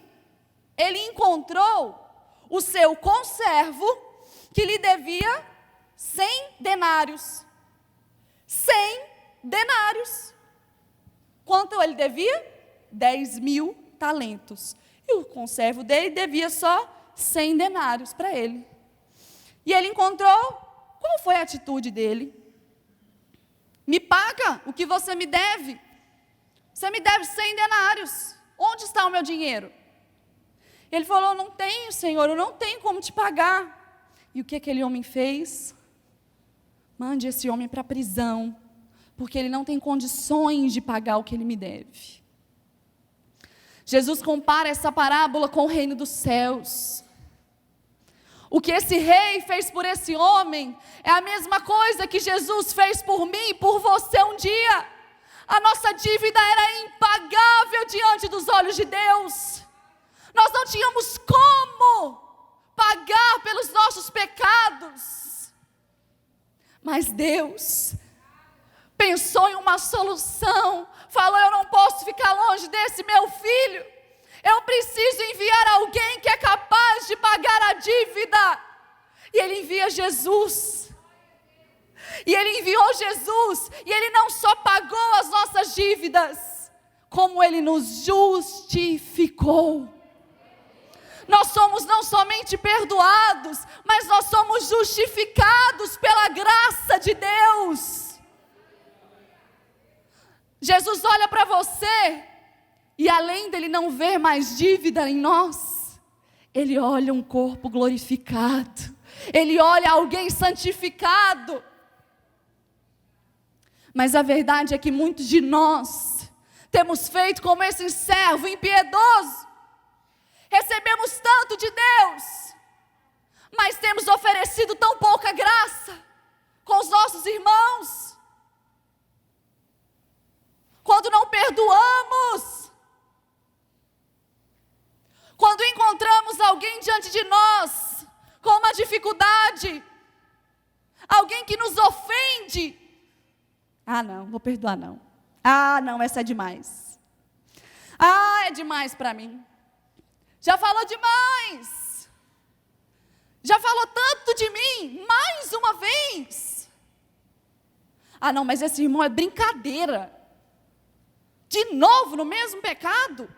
ele encontrou o seu conservo que lhe devia 100 denários. 100 denários. Quanto ele devia? 10.000 talentos. E o conservo dele devia só 100 denários para ele. E ele encontrou, qual foi a atitude dele? Me paga o que você me deve. Você me deve 100 denários. Onde está o meu dinheiro? Ele falou: não tenho, Senhor, eu não tenho como te pagar. E o que aquele homem fez? Mande esse homem para a prisão, porque ele não tem condições de pagar o que ele me deve. Jesus compara essa parábola com o reino dos céus. O que esse rei fez por esse homem é a mesma coisa que Jesus fez por mim e por você um dia. A nossa dívida era impagável diante dos olhos de Deus. Nós não tínhamos como pagar pelos nossos pecados. Mas Deus pensou em uma solução. Falou: eu não posso ficar longe desse meu filho. Eu preciso enviar alguém que é capaz de pagar a dívida. E ele envia Jesus. E Ele enviou Jesus, e Ele não só pagou as nossas dívidas, como Ele nos justificou. Nós somos não somente perdoados, mas nós somos justificados pela graça de Deus. Jesus olha para você, e além dele não ver mais dívida em nós, Ele olha um corpo glorificado, Ele olha alguém santificado. Mas a verdade é que muitos de nós temos feito como esse servo impiedoso. Recebemos tanto de Deus, mas temos oferecido tão pouca graça com os nossos irmãos. Quando não perdoamos, quando encontramos alguém diante de nós com uma dificuldade, alguém que nos ofende, não, vou perdoar não. Não, essa é demais. É demais para mim. Já falou demais. Já falou tanto de mim, mais uma vez. Não, mas esse irmão é brincadeira. De novo no mesmo pecado.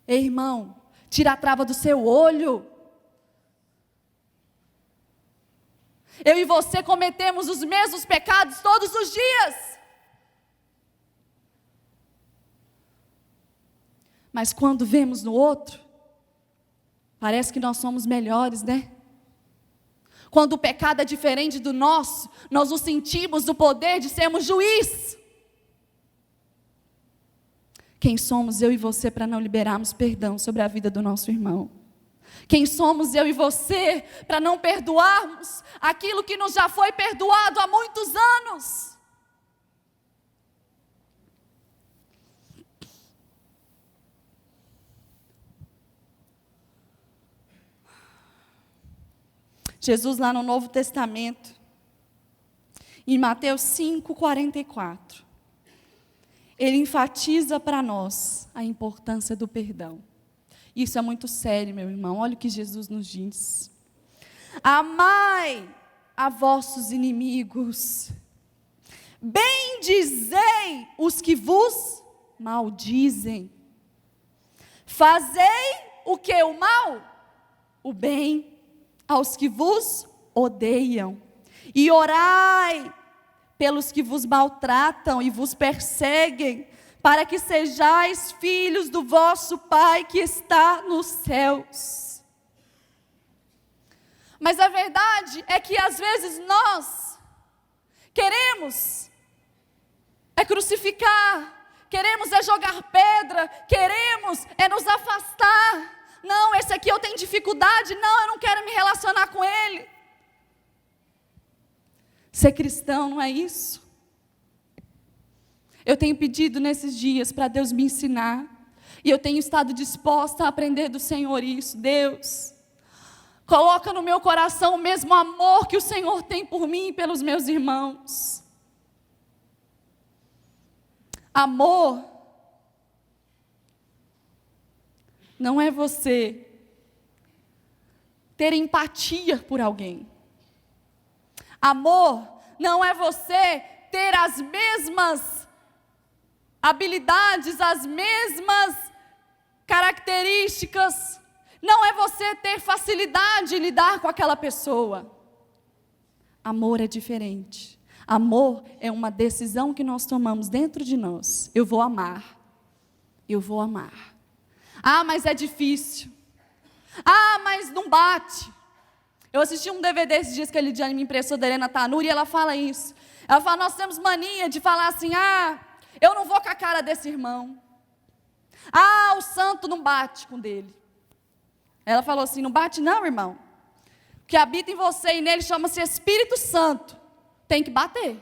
Ei, irmão, tira a trava do seu olho. Eu e você cometemos os mesmos pecados todos os dias. Mas quando vemos no outro, parece que nós somos melhores, né? Quando o pecado é diferente do nosso, nós nos sentimos no poder de sermos juiz. Quem somos eu e você para não liberarmos perdão sobre a vida do nosso irmão? Quem somos eu e você para não perdoarmos aquilo que nos já foi perdoado há muitos anos? Jesus lá no Novo Testamento, em Mateus 5:44, Ele enfatiza para nós a importância do perdão. Isso é muito sério, meu irmão. Olha o que Jesus nos diz. Amai a vossos inimigos, bendizei os que vos maldizem, fazei o que? O mal? O bem aos que vos odeiam, e orai pelos que vos maltratam e vos perseguem, para que sejais filhos do vosso Pai que está nos céus. Mas a verdade é que às vezes nós queremos crucificar, queremos jogar pedra, queremos nos afastar. Não, esse aqui eu tenho dificuldade, não, eu não quero me relacionar com ele. Ser cristão não é isso? Eu tenho pedido nesses dias para Deus me ensinar, e eu tenho estado disposta a aprender do Senhor isso. Deus, coloca no meu coração o mesmo amor que o Senhor tem por mim e pelos meus irmãos. Amor não é você ter empatia por alguém. Amor não é você ter as mesmas habilidades, as mesmas características. Não é você ter facilidade em lidar com aquela pessoa. Amor é diferente. Amor é uma decisão que nós tomamos dentro de nós. Eu vou amar. Eu vou amar. Mas é difícil. Mas não bate. Eu assisti um DVD esses dias que a Lidiane me emprestou da Helena Tanuri, e ela fala isso. Ela fala, nós temos mania de falar assim, eu não vou com a cara desse irmão. O santo não bate com dele. Ela falou assim, não bate não, irmão. O que habita em você e nele chama-se Espírito Santo. Tem que bater.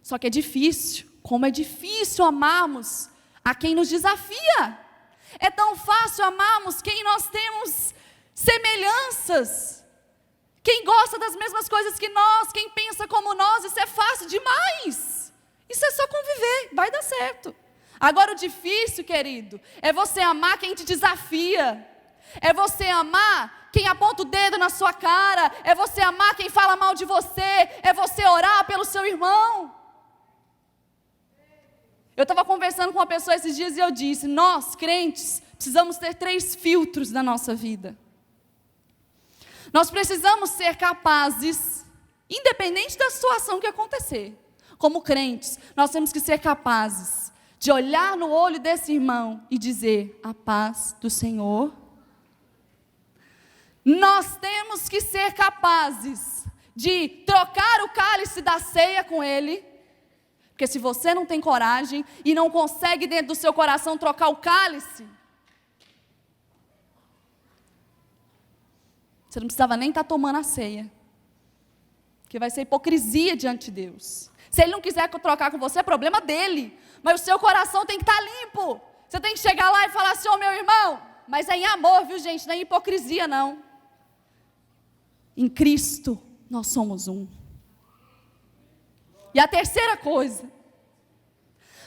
Só que é difícil. Como é difícil amarmos a quem nos desafia. É tão fácil amarmos quem nós temos semelhanças. Quem gosta das mesmas coisas que nós, quem pensa como nós, isso é fácil demais. Isso é só conviver, vai dar certo. Agora o difícil, querido, é você amar quem te desafia. É você amar quem aponta o dedo na sua cara, é você amar quem fala mal de você, é você orar pelo seu irmão. Eu estava conversando com uma pessoa esses dias e eu disse: nós, crentes, precisamos ter 3 filtros na nossa vida. Nós precisamos ser capazes, independente da situação que acontecer, como crentes, nós temos que ser capazes de olhar no olho desse irmão e dizer: a paz do Senhor. Nós temos que ser capazes de trocar o cálice da ceia com ele, porque se você não tem coragem e não consegue dentro do seu coração trocar o cálice, você não precisava nem estar tomando a ceia, porque vai ser hipocrisia diante de Deus. Se ele não quiser trocar com você, é problema dele, mas o seu coração tem que estar limpo. Você tem que chegar lá e falar assim: ô meu irmão, mas é em amor, viu gente, não é em hipocrisia não. Em Cristo nós somos um. E a terceira coisa,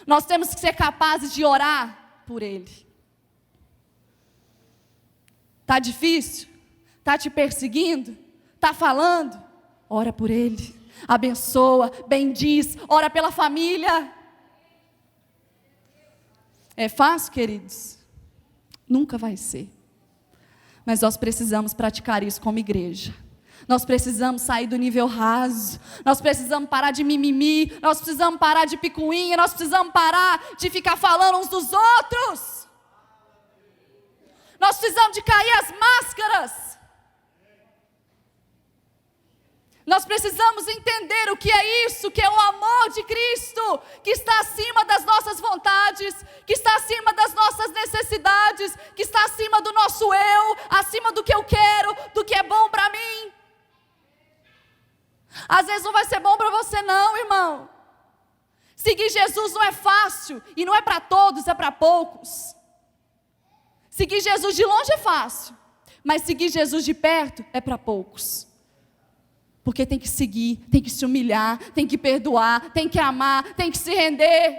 nós temos que ser capazes de orar por ele. Está difícil? Está te perseguindo? Está falando? Ora por ele, abençoa, bendiz, ora pela família. É fácil, queridos? Nunca vai ser. Mas nós precisamos praticar isso como igreja. Nós precisamos sair do nível raso, nós precisamos parar de mimimi, nós precisamos parar de picuinha, nós precisamos parar de ficar falando uns dos outros. Nós precisamos de cair as máscaras. Nós precisamos entender o que é isso, que é o amor de Cristo, que está acima das nossas vontades, que está acima das nossas necessidades, que está acima do nosso eu, acima do que eu quero, do que é bom para mim. Às vezes não vai ser bom para você não, irmão. Seguir Jesus não é fácil, e não é para todos, é para poucos. Seguir Jesus de longe é fácil, mas seguir Jesus de perto é para poucos. Porque tem que seguir, tem que se humilhar, tem que perdoar, tem que amar, tem que se render.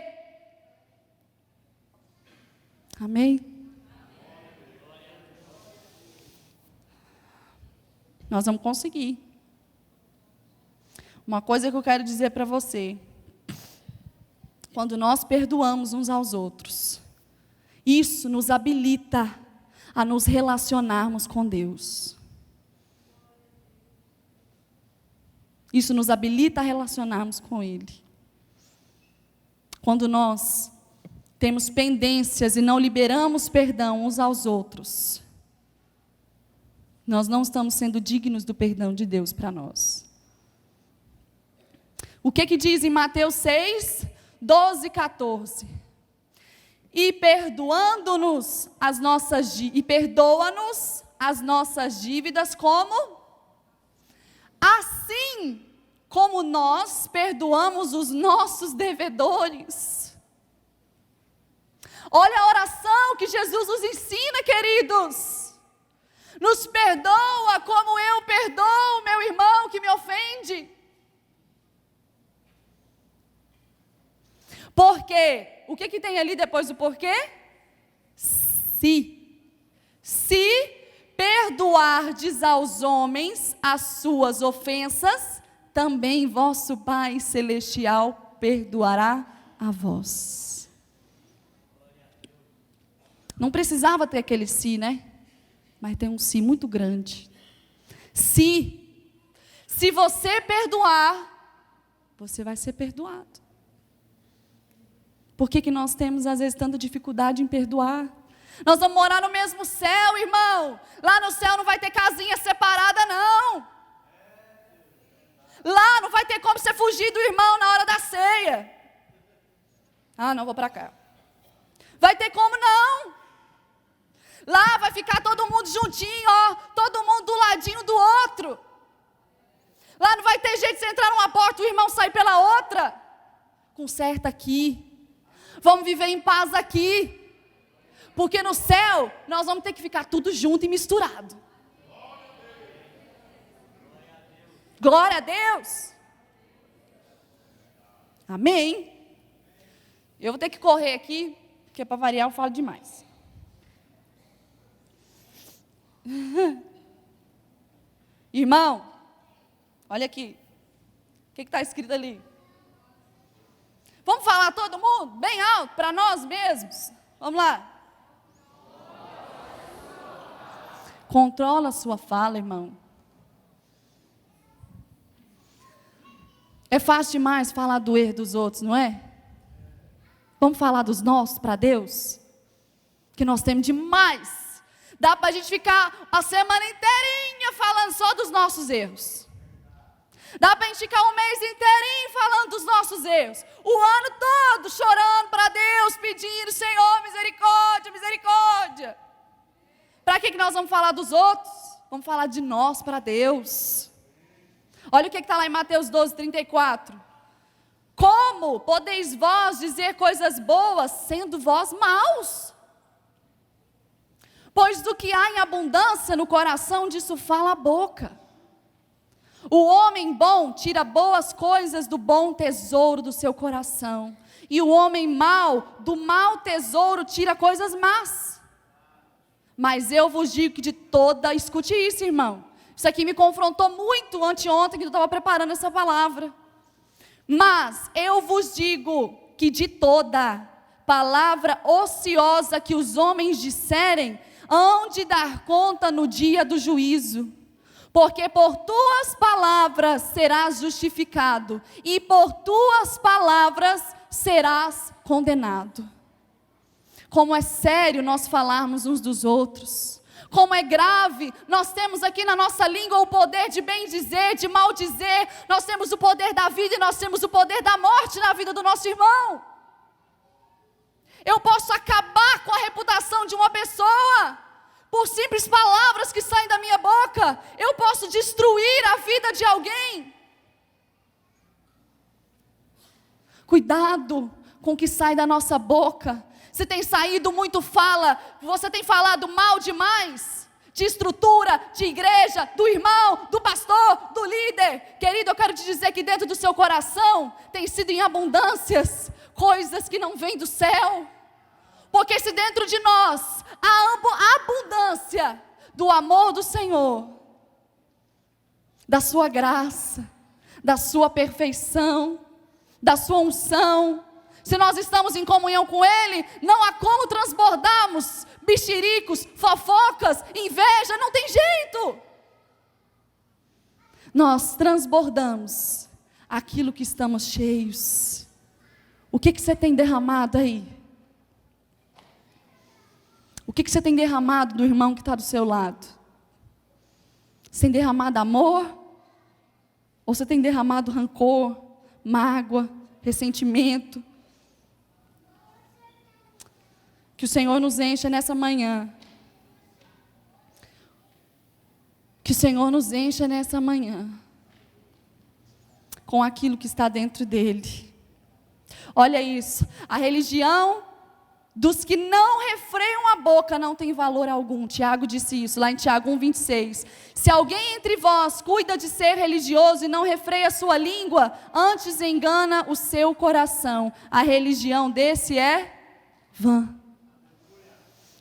Amém? Nós vamos conseguir. Uma coisa que eu quero dizer para você: quando nós perdoamos uns aos outros, isso nos habilita a nos relacionarmos com Deus. Isso nos habilita a relacionarmos com Ele. Quando nós temos pendências e não liberamos perdão uns aos outros, nós não estamos sendo dignos do perdão de Deus para nós. O que diz em Mateus 6, 12 e 14? E perdoa-nos as nossas dívidas, como? Assim como nós perdoamos os nossos devedores. Olha a oração que Jesus nos ensina, queridos. Nos perdoa como eu perdoo meu irmão que me ofende. Porque, o que tem ali depois do porquê? Se perdoardes aos homens as suas ofensas, também vosso Pai Celestial perdoará a vós. Não precisava ter aquele se, né? Mas tem um se muito grande. Se você perdoar, você vai ser perdoado. Por que nós temos, às vezes, tanta dificuldade em perdoar? Nós vamos morar no mesmo céu, irmão. Lá no céu não vai ter casinha separada, não. Lá não vai ter como você fugir do irmão na hora da ceia. Ah, não, vou para cá. Vai ter como não. Lá vai ficar todo mundo juntinho, ó. Todo mundo do ladinho do outro. Lá não vai ter jeito de você entrar numa porta e o irmão sair pela outra. Conserta aqui. Vamos viver em paz aqui. Porque no céu, nós vamos ter que ficar tudo junto e misturado. Glória a Deus. Amém. Eu vou ter que correr aqui, porque para variar eu falo demais. Irmão, olha aqui. O que está escrito ali? Vamos falar todo mundo? Bem alto, para nós mesmos. Vamos lá. Controla a sua fala, irmão. É fácil demais falar do erro dos outros, não é? Vamos falar dos nossos para Deus? Que nós temos demais. Dá para a gente ficar a semana inteirinha falando só dos nossos erros. Dá para a gente ficar um mês inteirinho falando dos nossos erros. O ano todo chorando para Deus, pedindo: Senhor, misericórdia, misericórdia. Para que nós vamos falar dos outros? Vamos falar de nós para Deus. Olha o que está lá em Mateus 12:34. Como podeis vós dizer coisas boas, sendo vós maus? Pois do que há em abundância no coração, disso fala a boca. O homem bom tira boas coisas do bom tesouro do seu coração, e o homem mau, do mau tesouro, tira coisas más. Mas eu vos digo que de toda, escute isso, irmão, isso aqui me confrontou muito anteontem, que eu estava preparando essa palavra. Mas eu vos digo que de toda palavra ociosa que os homens disserem, hão de dar conta no dia do juízo. Porque por tuas palavras serás justificado, e por tuas palavras serás condenado. Como é sério nós falarmos uns dos outros. Como é grave, nós temos aqui na nossa língua o poder de bem dizer, de mal dizer. Nós temos o poder da vida e nós temos o poder da morte na vida do nosso irmão. Eu posso acabar com a reputação de uma pessoa por simples palavras que saem da minha boca. Eu posso destruir a vida de alguém. Cuidado com o que sai da nossa boca. Se tem saído muito fala, você tem falado mal demais, de estrutura, de igreja, do irmão, do pastor, do líder. Querido, eu quero te dizer que dentro do seu coração tem sido em abundâncias coisas que não vêm do céu. Porque se dentro de nós há abundância do amor do Senhor, da sua graça, da sua perfeição, da sua unção, se nós estamos em comunhão com Ele, não há como transbordarmos bexericos, fofocas, inveja, não tem jeito. Nós transbordamos aquilo que estamos cheios. O que você tem derramado aí? O que você tem derramado do irmão que está do seu lado? Você tem derramado amor? Ou você tem derramado rancor, mágoa, ressentimento? Que o Senhor nos encha nessa manhã. Que o Senhor nos encha nessa manhã com aquilo que está dentro dele. Olha isso, a religião dos que não refreiam a boca não tem valor algum. Tiago disse isso, lá em Tiago 1:26. Se alguém entre vós cuida de ser religioso e não refreia a sua língua, antes engana o seu coração. A religião desse é vã.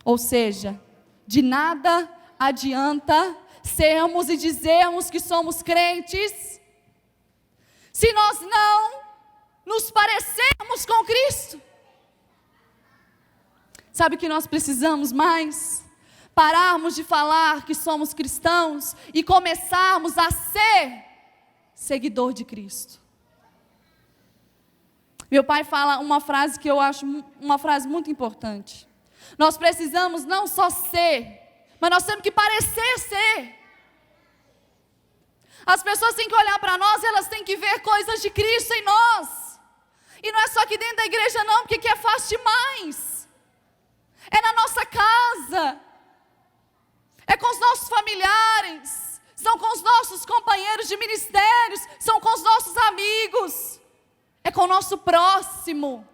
Ou seja, de nada adianta sermos e dizermos que somos crentes, se nós não nos parecermos com Cristo. Sabe o que nós precisamos mais? Pararmos de falar que somos cristãos e começarmos a ser seguidor de Cristo. Meu pai fala uma frase que eu acho uma frase muito importante. Nós precisamos não só ser, mas nós temos que parecer ser. As pessoas têm que olhar para nós, elas têm que ver coisas de Cristo em nós. E não é só aqui dentro da igreja não, porque aqui é fácil demais. É na nossa casa, é com os nossos familiares, são com os nossos companheiros de ministérios, são com os nossos amigos, é com o nosso próximo.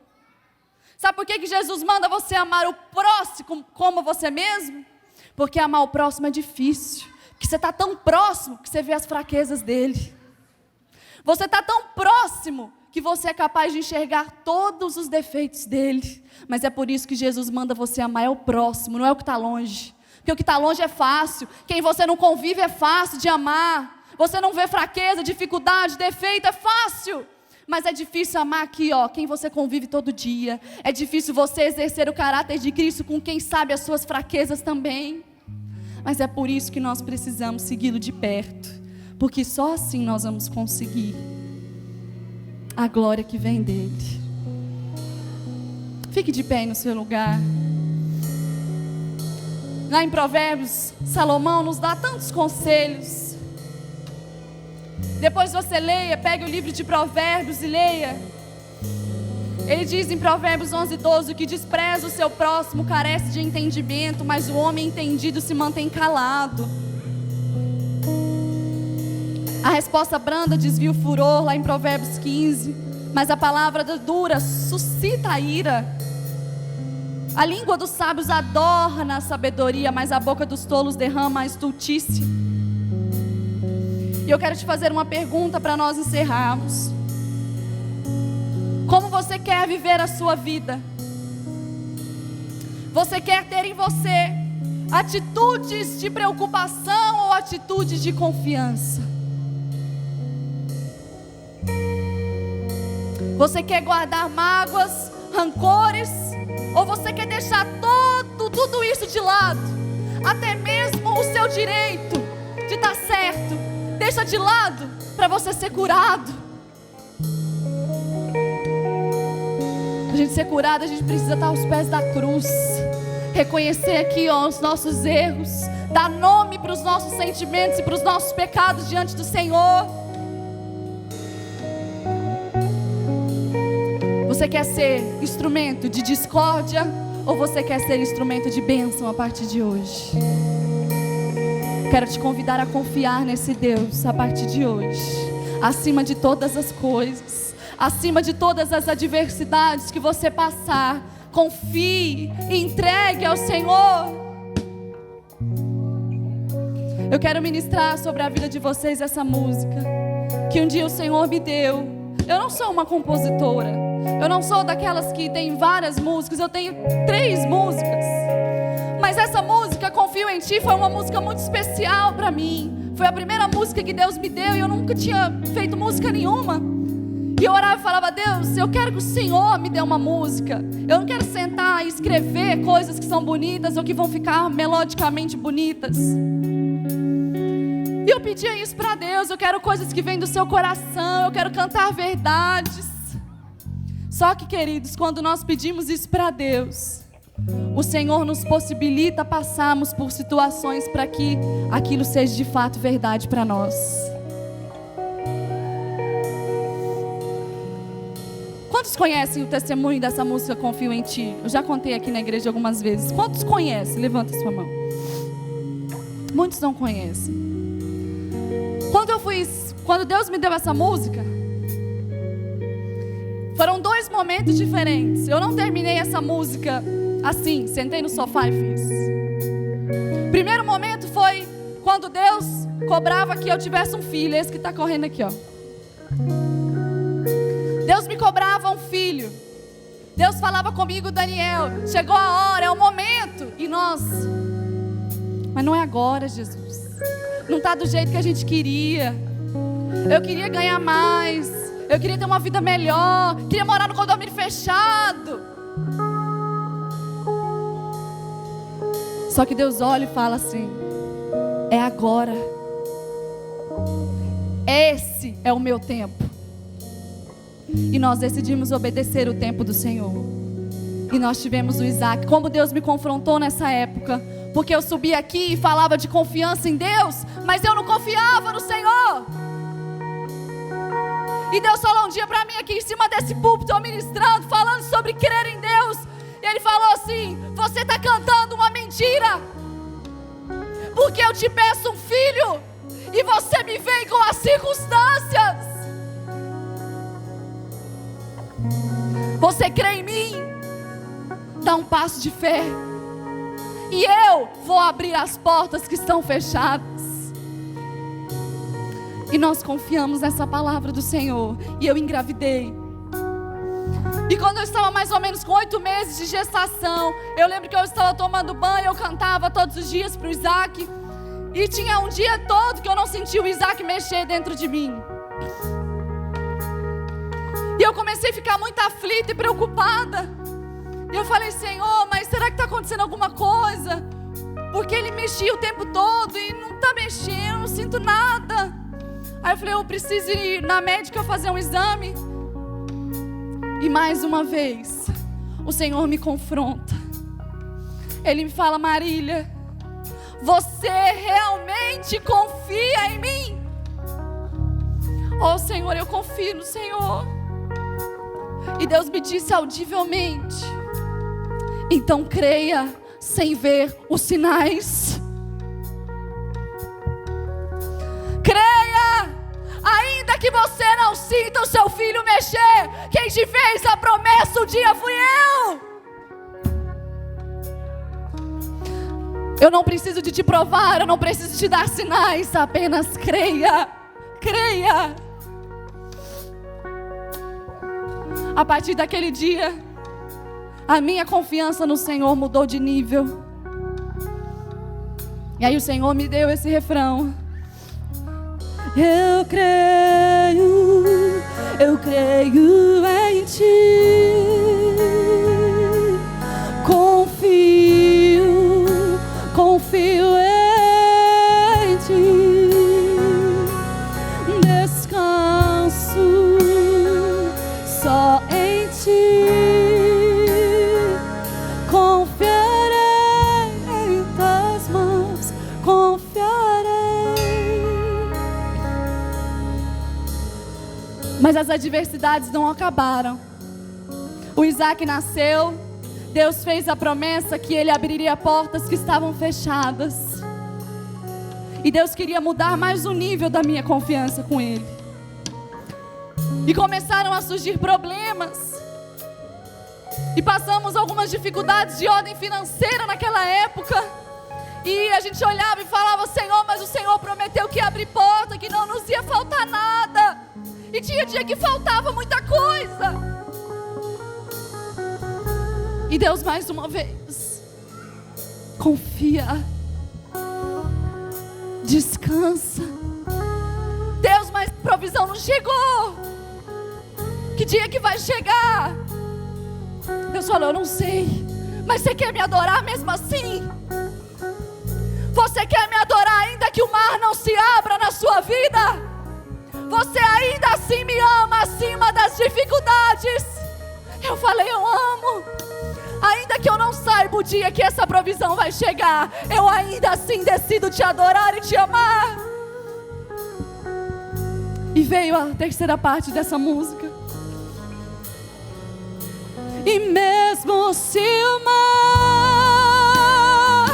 Sabe por que Jesus manda você amar o próximo como você mesmo? Porque amar o próximo é difícil, porque você está tão próximo que você vê as fraquezas dele. Você está tão próximo que você é capaz de enxergar todos os defeitos dele. Mas é por isso que Jesus manda você amar é o próximo, não é o que está longe. Porque o que está longe é fácil, quem você não convive é fácil de amar. Você não vê fraqueza, dificuldade, defeito, é fácil. Mas é difícil amar aqui, quem você convive todo dia. É difícil você exercer o caráter de Cristo com quem sabe as suas fraquezas também. Mas é por isso que nós precisamos segui-lo de perto. Porque só assim nós vamos conseguir a glória que vem dele. Fique de pé aí no seu lugar. Lá em Provérbios, Salomão nos dá tantos conselhos. Depois você leia, pegue o livro de Provérbios e leia. Ele diz em Provérbios 11:12: o que despreza o seu próximo carece de entendimento, mas o homem entendido se mantém calado. A resposta branda desvia o furor, lá em Provérbios 15. Mas a palavra dura suscita a ira. A língua dos sábios adorna a sabedoria, mas a boca dos tolos derrama a estultice. E eu quero te fazer uma pergunta para nós encerrarmos. Como você quer viver a sua vida? Você quer ter em você atitudes de preocupação ou atitudes de confiança? Você quer guardar mágoas, rancores, ou você quer deixar tudo isso de lado? Até mesmo o seu direito de estar certo, deixa de lado para você ser curado. Para a gente ser curado, a gente precisa estar aos pés da cruz, reconhecer aqui os nossos erros, dar nome para os nossos sentimentos e para os nossos pecados diante do Senhor. Você quer ser instrumento de discórdia ou você quer ser instrumento de bênção a partir de hoje? Quero te convidar a confiar nesse Deus a partir de hoje, acima de todas as coisas, acima de todas as adversidades que você passar. Confie e entregue ao Senhor. Eu quero ministrar sobre a vida de vocês essa música que um dia o Senhor me deu. Eu não sou uma compositora, eu não sou daquelas que tem várias músicas, eu tenho 3 músicas. Mas essa música, Confio em Ti, foi uma música muito especial para mim. Foi a primeira música que Deus me deu e eu nunca tinha feito música nenhuma. E eu orava e falava: Deus, eu quero que o Senhor me dê uma música. Eu não quero sentar e escrever coisas que são bonitas ou que vão ficar melodicamente bonitas. E eu pedia isso para Deus. Eu quero coisas que vêm do seu coração, eu quero cantar verdades. Só que, queridos, quando nós pedimos isso para Deus, o Senhor nos possibilita passarmos por situações para que aquilo seja de fato verdade para nós. Quantos conhecem o testemunho dessa música Confio em Ti? Eu já contei aqui na igreja algumas vezes. Quantos conhecem? Levanta sua mão. Muitos não conhecem. Quando Deus me deu essa música, foram 2 momentos diferentes. Eu não terminei essa música assim, sentei no sofá e fiz. Primeiro momento foi quando Deus cobrava que eu tivesse um filho. Esse que está correndo aqui, ó. Deus me cobrava um filho. Deus falava comigo: Daniel, chegou a hora, é o momento. E nós: mas não é agora, Jesus. Não está do jeito que a gente queria. Eu queria ganhar mais, eu queria ter uma vida melhor, queria morar no condomínio fechado. Só que Deus olha e fala assim: é agora. Esse é o meu tempo. E nós decidimos obedecer o tempo do Senhor. E nós tivemos o Isaac. Como Deus me confrontou nessa época, porque eu subi aqui e falava de confiança em Deus, mas eu não confiava no Senhor. E Deus falou um dia para mim aqui em cima desse púlpito, eu ministrando, falando sobre crer em Deus. E Ele falou assim: você está cantando uma mentira, porque eu te peço um filho e você me vem com as circunstâncias. Você crê em mim? Dá um passo de fé e eu vou abrir as portas que estão fechadas. E nós confiamos nessa palavra do Senhor. E eu engravidei. E quando eu estava mais ou menos com 8 meses de gestação, eu lembro que eu estava tomando banho, eu cantava todos os dias para o Isaac. E tinha um dia todo que eu não senti o Isaac mexer dentro de mim. E eu comecei a ficar muito aflita e preocupada. E eu falei: Senhor, mas será que está acontecendo alguma coisa? Porque ele mexia o tempo todo e não está mexendo, eu não sinto nada. Aí eu falei: eu preciso ir na médica fazer um exame. E mais uma vez, o Senhor me confronta. Ele me fala: Marília, você realmente confia em mim? Oh Senhor, eu confio no Senhor. E Deus me disse audivelmente: então creia sem ver os sinais. Creia, ainda que você não sinta o seu filho mexer. Quem te fez a promessa um dia fui eu. Eu não preciso de te provar, eu não preciso te dar sinais. Apenas creia, creia. A partir daquele dia, a minha confiança no Senhor mudou de nível. E aí o Senhor me deu esse refrão: eu creio em ti. Confio em ti. Descanso só em ti. Confiarei em tuas mãos. Confiarei. Mas as adversidades não acabaram. O Isaac nasceu. Deus fez a promessa que Ele abriria portas que estavam fechadas. E Deus queria mudar mais o nível da minha confiança com Ele. E começaram a surgir problemas. E passamos algumas dificuldades de ordem financeira naquela época. E a gente olhava e falava: Senhor, mas o Senhor prometeu que ia abrir porta, que não nos ia faltar nada. E tinha dia que faltava muita coisa. E Deus mais uma vez: confia, descansa. Deus, mas provisão não chegou. Que dia que vai chegar? Deus falou: eu não sei, mas você quer me adorar mesmo assim? Você quer me adorar ainda que o mar não se abra na sua vida? Você ainda assim me ama acima das dificuldades? Eu falei: eu amo. Ainda que eu não saiba o dia que essa provisão vai chegar, eu ainda assim decido te adorar e te amar. E veio a terceira parte dessa música. E mesmo se o mar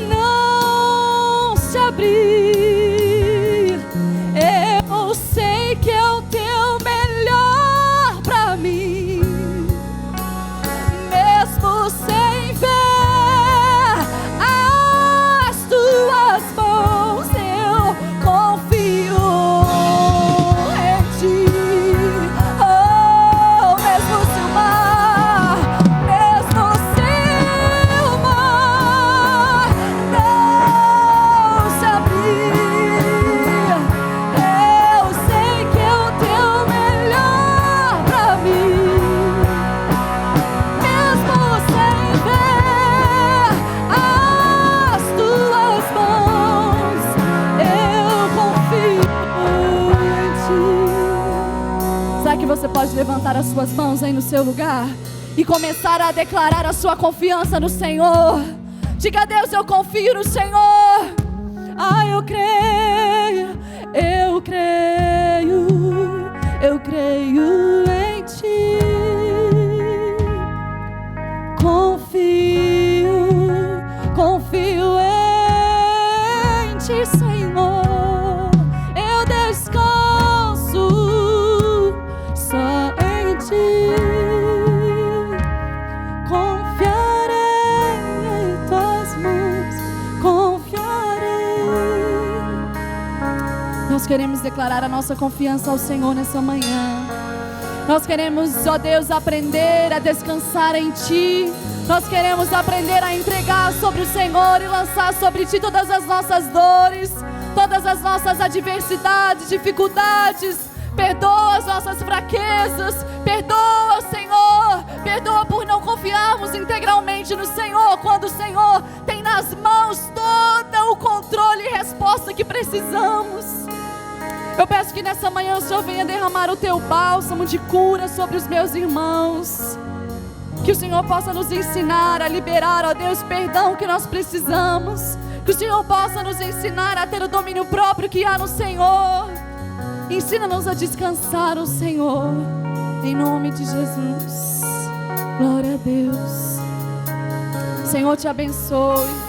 não se abrir, eu sei que eu tenho o melhor pra mim. Sem ver as tuas mãos, eu confio em ti. Oh, mesmo se o mar não se abrir, eu sei que eu tenho o melhor pra mim. Que você pode levantar as suas mãos aí no seu lugar e começar a declarar a sua confiança no Senhor. Diga: Deus, eu confio no Senhor. Ah, eu creio em ti. Confio em ti, Senhor. Eu descanso só em ti. Confiarei em tuas mãos. Confiarei. Nós queremos declarar a nossa confiança ao Senhor nessa manhã. Nós queremos, ó Deus, aprender a descansar em ti. Nós queremos aprender a entregar sobre o Senhor e lançar sobre Ti todas as nossas dores, todas as nossas adversidades, dificuldades. Perdoa as nossas fraquezas, perdoa, Senhor, perdoa por não confiarmos integralmente no Senhor, quando o Senhor tem nas mãos todo o controle e resposta que precisamos. Eu peço que nessa manhã o Senhor venha derramar o Teu bálsamo de cura sobre os meus irmãos, que o Senhor possa nos ensinar a liberar, ó Deus, perdão que nós precisamos, que o Senhor possa nos ensinar a ter o domínio próprio que há no Senhor. Ensina-nos a descansar no Senhor, em nome de Jesus. Glória a Deus. Senhor te abençoe.